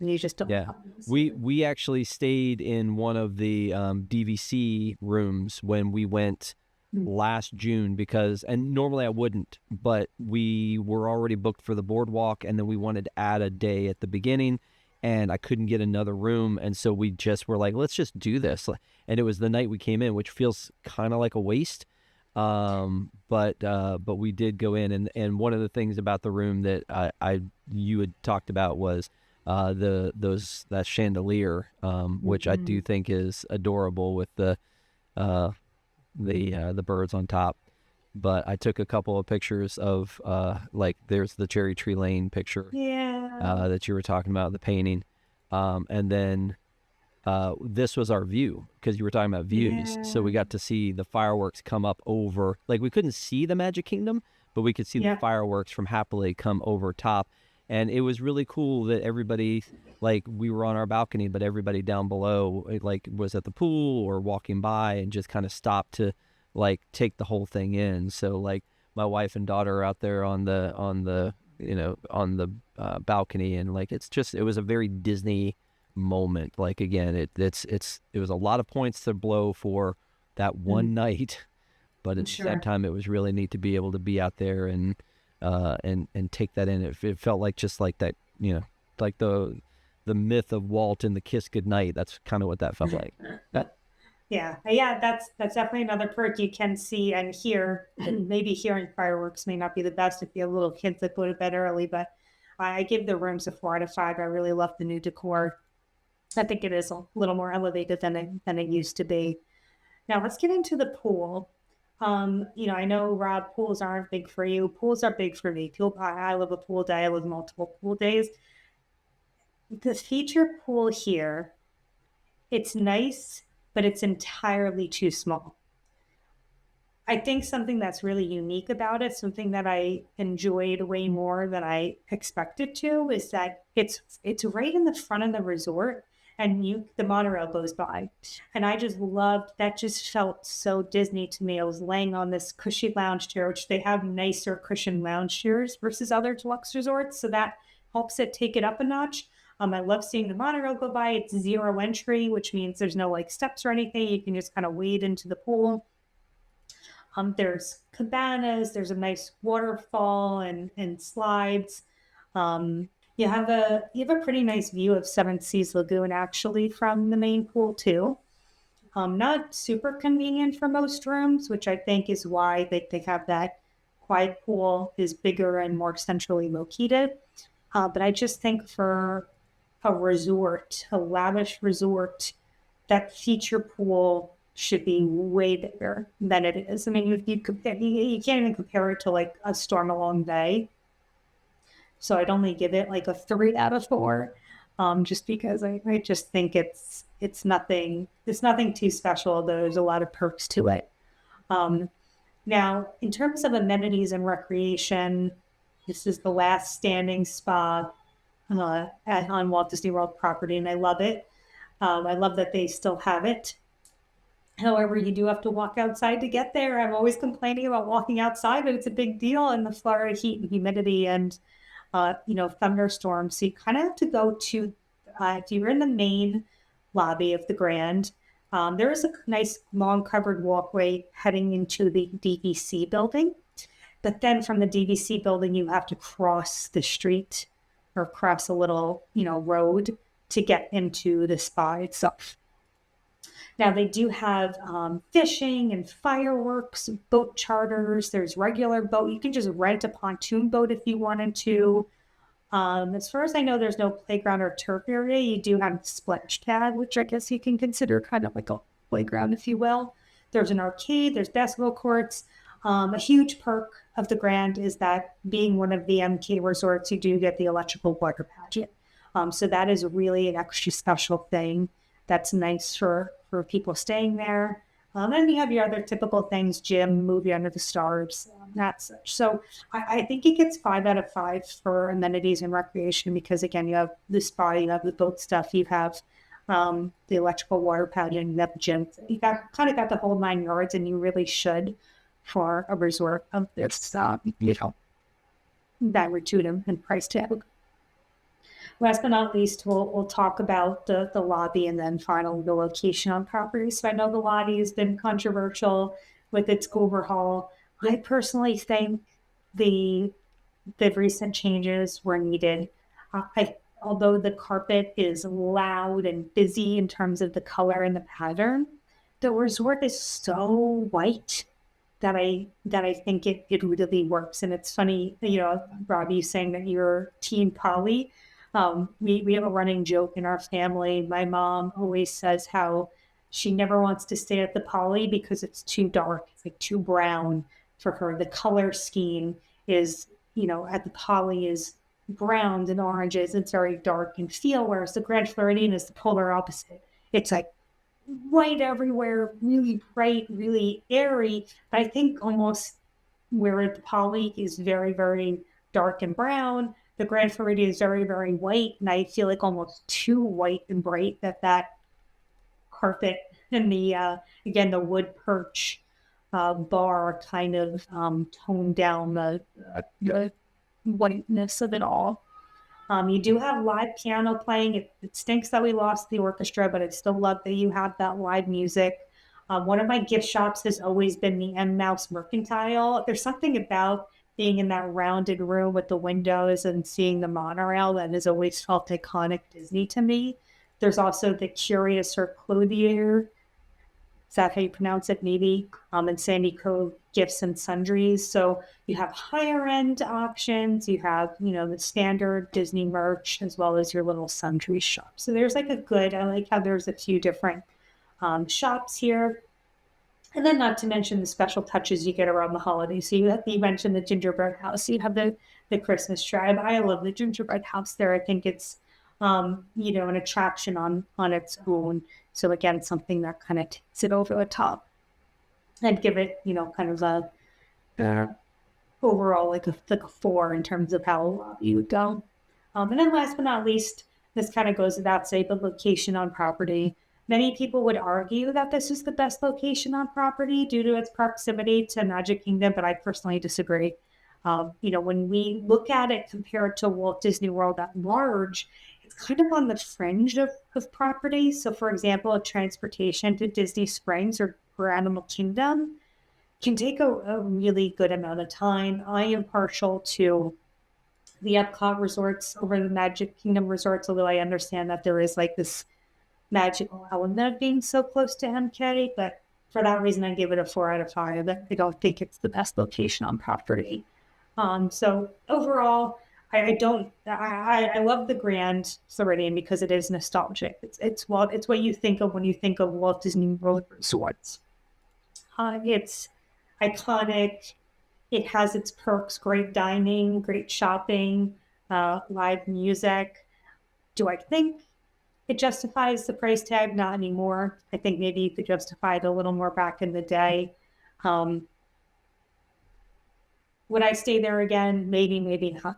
and you just don't yeah, have those we here. we actually stayed in one of the DVC rooms when we went Mm. last June because, and normally I wouldn't, but we were already booked for the boardwalk, and then we wanted to add a day at the beginning, and I couldn't get another room, and so we just were like, let's just do this, and it was the night we came in, which feels kind of like a waste. But we did go in, and one of the things about the room that I you had talked about was that chandelier, which I do Mhm. think is adorable with uh the birds on top. But I took a couple of pictures of like there's the Cherry Tree Lane picture Yeah, that you were talking about, the painting, and then this was our view because you were talking about views. So yeah, we got to see the fireworks come up over, like we couldn't see the Magic Kingdom, but we could see the yeah. fireworks from Happily come over top. And it was really cool that everybody, like we were on our balcony, but everybody down below, like was at the pool or walking by and just kind of stopped to like take the whole thing in. So like my wife and daughter are out there on the balcony, and like it was a very Disney moment. Like again, it was a lot of points to blow for that Mm, one night, but I'm at the same sure. time, it was really neat to be able to be out there and take that in. It felt like just like that, like the myth of Walt and the kiss goodnight. That's kind of what that felt like. Yeah, yeah, that's definitely another perk you can see and hear. Maybe hearing fireworks may not be the best if you have little kids that go to bed early, but I give the rooms a 4 out of 5. I really love the new decor. I think it is a little more elevated than it used to be. Now let's get into the pool. I know Rob, pools aren't big for you. Pools are big for me. I love a pool day. I love multiple pool days. The feature pool here, it's nice, but it's entirely too small. I think something that's really unique about it, something that I enjoyed way more than I expected to, is that it's right in the front of the resort, and the monorail goes by. And I just loved that, just felt so Disney to me. I was laying on this cushy lounge chair, which they have nicer cushion lounge chairs versus other deluxe resorts. So that helps it take it up a notch. I love seeing the monorail go by. It's zero entry, which means there's no like steps or anything. You can just kind of wade into the pool. There's cabanas, there's a nice waterfall and slides. You have a pretty nice view of Seven Seas Lagoon actually from the main pool too. Not super convenient for most rooms, which I think is why they have that quiet pool is bigger and more centrally located. But I just think for a resort, a lavish resort, that feature pool should be way bigger than it is. I mean, if you compare, you can't even compare it to like a Stormalong Bay. So I'd only give it like a 3 out of 4, just because I just think it's nothing too special. There's a lot of perks to it. Um, Now, in terms of amenities and recreation, this is the last standing spa on Walt Disney World property, and I love it. I love that they still have it. However, you do have to walk outside to get there. I'm always complaining about walking outside, but it's a big deal in the Florida heat and humidity and thunderstorms. So you kind of have to go to if you're in the main lobby of the Grand. There is a nice long covered walkway heading into the DVC building. But then from the DVC building, you have to cross the street or cross a little, road to get into the spa itself. Now they do have fishing and fireworks, boat charters. There's regular boat. You can just rent a pontoon boat if you wanted to. As far as I know, there's no playground or turf area. You do have splash pad, which I guess you can consider kind of like a playground, if you will. There's an arcade, there's basketball courts. A huge perk of the Grand is that being one of the MK resorts, you do get the electrical water pageant. So that is really an extra special thing that's nice for people staying there. And you have your other typical things, gym, movie under the stars, that such. So I think it gets 5 out of 5 for amenities and recreation because again, you have the spa, you have the boat stuff, you have the electrical water pageant, you have the gym. You got kind of got the whole 9 yards, and you really should for a resort of this, magnitude and price tag. Last but not least, we'll talk about the lobby and then finally the location on property. So I know the lobby has been controversial with its overhaul. I personally think the the recent changes were needed. Although the carpet is loud and busy in terms of the color and the pattern, the resort is so white that I think it really works. And it's funny, Robbie saying that you're Team Polly. We have a running joke in our family. My mom always says how she never wants to stay at the Poly because it's too dark. It's like too brown for her. The color scheme is, at the Poly is browns and oranges. It's very dark and teal, whereas the Grand Floridian is the polar opposite. It's like white everywhere, really bright, really airy. But I think almost where the Poly is very, very dark and brown, the Grand Floridian is very, very white, and I feel like almost too white and bright that carpet and again the wood perch bar kind of toned down the whiteness of it all. You do have live piano playing. It stinks that we lost the orchestra, but I still love that you have that live music. One of my gift shops has always been the M Mouse Mercantile. There's something about being in that rounded room with the windows and seeing the monorail that has always felt iconic Disney to me. There's also the Curious or Clothier. Is that how you pronounce it? Maybe. And Sandy Cove Gifts and Sundries. So you have higher end options. You have, the standard Disney merch as well as your little sundry shop. So there's I like how there's a few different shops here. And then not to mention the special touches you get around the holidays. So you mentioned the gingerbread house. You have the Christmas tribe. I love the gingerbread house there. I think it's an attraction on its own. So again, something that kind of takes it over the top and give it, kind of a overall like a 4 in terms of how you would go. And then last but not least, this kind of goes without saying, the location on property. Many people would argue that this is the best location on property due to its proximity to Magic Kingdom, but I personally disagree. When we look at it compared to Walt Disney World at large, it's kind of on the fringe of property. So, for example, transportation to Disney Springs or Animal Kingdom can take a really good amount of time. I am partial to the Epcot resorts over the Magic Kingdom resorts, although I understand that there is like this magical element of being so close to MK, but for that reason, I give it a 4 out of 5. I don't think it's the best location on property. So overall, I love the Grand Floridian because it is nostalgic. It's what you think of when you think of Walt Disney World resorts. It's iconic. It has its perks: great dining, great shopping, live music. Do I think it justifies the price tag? Not anymore. I think maybe you could justify it a little more back in the day. Would I stay there again? Maybe, maybe not.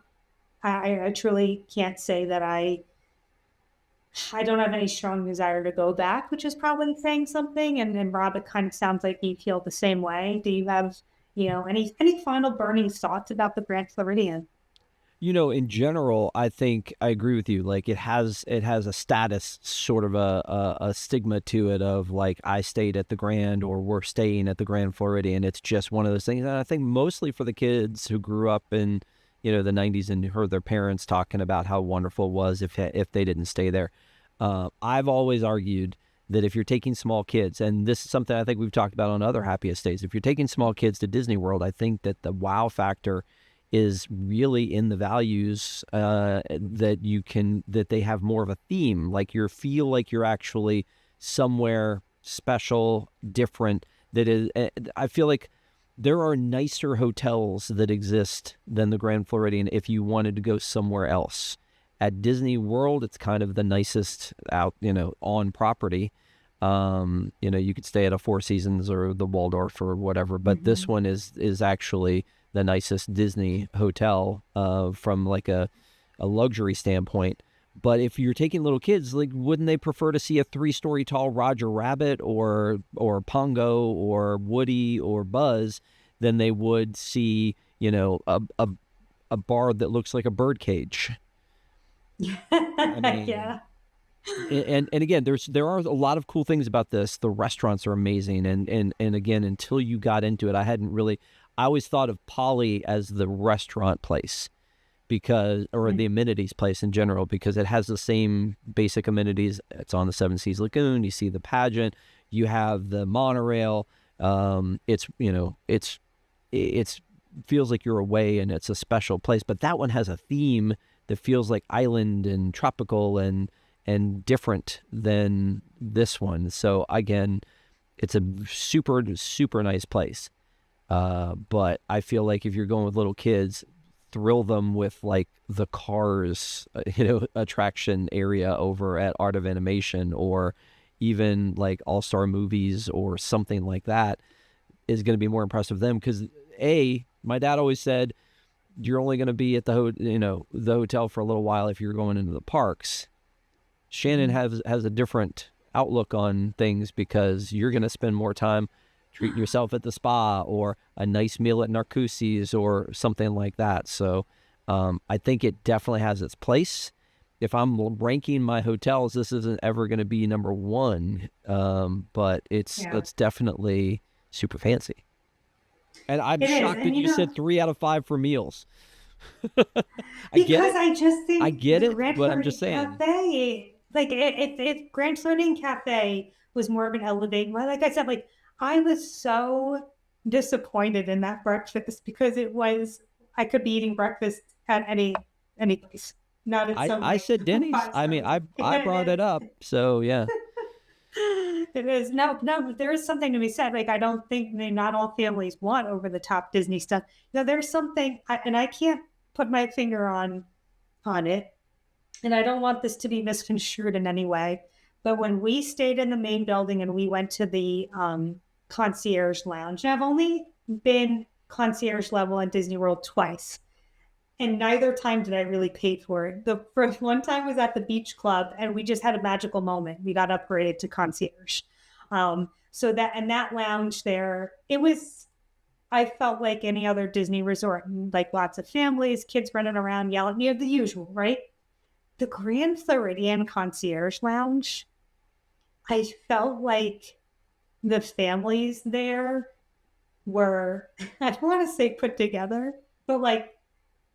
I truly can't say that I don't have any strong desire to go back, which is probably saying something. And Rob, it kind of sounds like you feel the same way. Do you have, any final burning thoughts about the Grand Floridian? In general, I think I agree with you. Like it has a status, sort of a stigma to it of like I stayed at the Grand or we're staying at the Grand Floridian. It's just one of those things. And I think mostly for the kids who grew up in, the 90s and heard their parents talking about how wonderful it was if they didn't stay there. I've always argued that if you're taking small kids, and this is something I think we've talked about on other Happiest Stays, if you're taking small kids to Disney World, I think that the wow factor is really in the values that they have more of a theme, like you feel like you're actually somewhere special, different. That is, I feel like there are nicer hotels that exist than the Grand Floridian if you wanted to go somewhere else. At Disney World, it's kind of the nicest out, on property. You could stay at a Four Seasons or the Waldorf or whatever, but this one is actually the nicest Disney hotel from like a luxury standpoint. But if you're taking little kids, like, wouldn't they prefer to see a 3-story tall Roger Rabbit or Pongo or Woody or Buzz than they would see, a bar that looks like a birdcage? I mean, Yeah. and again, there are a lot of cool things about this. The restaurants are amazing, and again, until you got into it, I always thought of Polly as the restaurant place or the amenities place in general, because it has the same basic amenities. It's on the Seven Seas Lagoon. You see the pageant. You have the monorail. It's feels like you're away, and it's a special place. But that one has a theme that feels like island and tropical and different than this one. So again, it's a super, super nice place. But I feel like if you're going with little kids, thrill them with like the Cars, attraction area over at Art of Animation, or even like All-Star Movies or something like that is going to be more impressive to them. Because my dad always said, you're only going to be at the hotel for a little while if you're going into the parks. Shannon has a different outlook on things, because you're going to spend more time treating yourself at the spa or a nice meal at Narcoossee's or something like that. So I think it definitely has its place. If I'm ranking my hotels, this isn't ever going to be number one, but it's definitely super fancy. And I'm shocked that you said 3 out of 5 for meals. I get it. I just think I get the it, Grand but I'm Floridian just saying. Cafe, like Grand Floridian Cafe was more of an elevating. Like I said, like I was so disappointed in that breakfast, because I could be eating breakfast at any place, not at some I said Denny's. I mean, I brought it up, so yeah. It is no, there is something to be said. Like, I don't think not all families want over the top Disney stuff. There's something, and I can't put my finger on it, and I don't want this to be misconstrued in any way. But when we stayed in the main building and we went to the concierge lounge, and I've only been concierge level at Disney World twice, and neither time did I really pay for it. The first one time was at the beach club, and we just had a magical moment. We got upgraded to concierge. So that lounge there, I felt like any other Disney resort, like lots of families, kids running around yelling, the usual, right? The Grand Floridian concierge lounge, I felt like the families there were, I don't want to say put together, but like,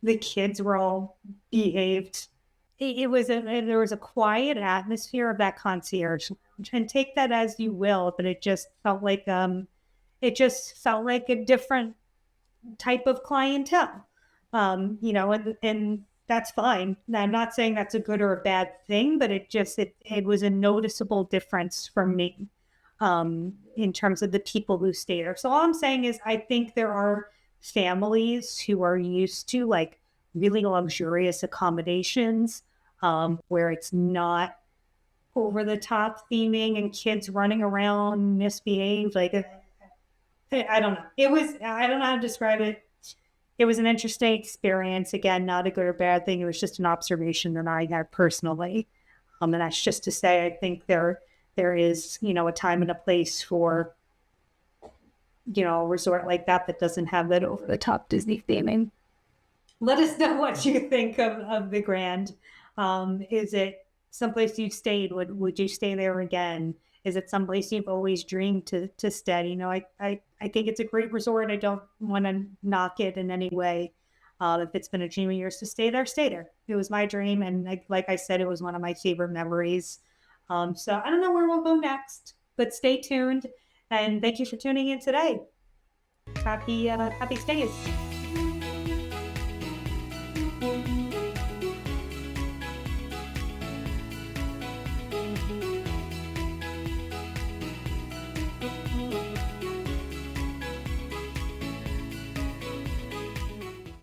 the kids were all behaved. There was a quiet atmosphere of that concierge lounge, and take that as you will, but it just felt like a different type of clientele. And that's fine. I'm not saying that's a good or a bad thing, but it was a noticeable difference for me in terms of the people who stay there. So all I'm saying is, I think there are families who are used to like really luxurious accommodations, where it's not over the top theming and kids running around misbehaved. Like, I don't know. I don't know how to describe it. It was an interesting experience. Again, not a good or bad thing. It was just an observation that I had personally. And that's just to say, I think there is, a time and a place for, a resort like that doesn't have that over the top Disney theming. Let us know what you think of the Grand. Is it someplace you've stayed? Would you stay there again? Is it someplace you've always dreamed to stay? I think it's a great resort. I don't want to knock it in any way. If it's been a dream of yours to stay there, stay there. It was my dream. And like I said, it was one of my favorite memories. So I don't know where we'll go next, but stay tuned. And thank you for tuning in today. Happy stays.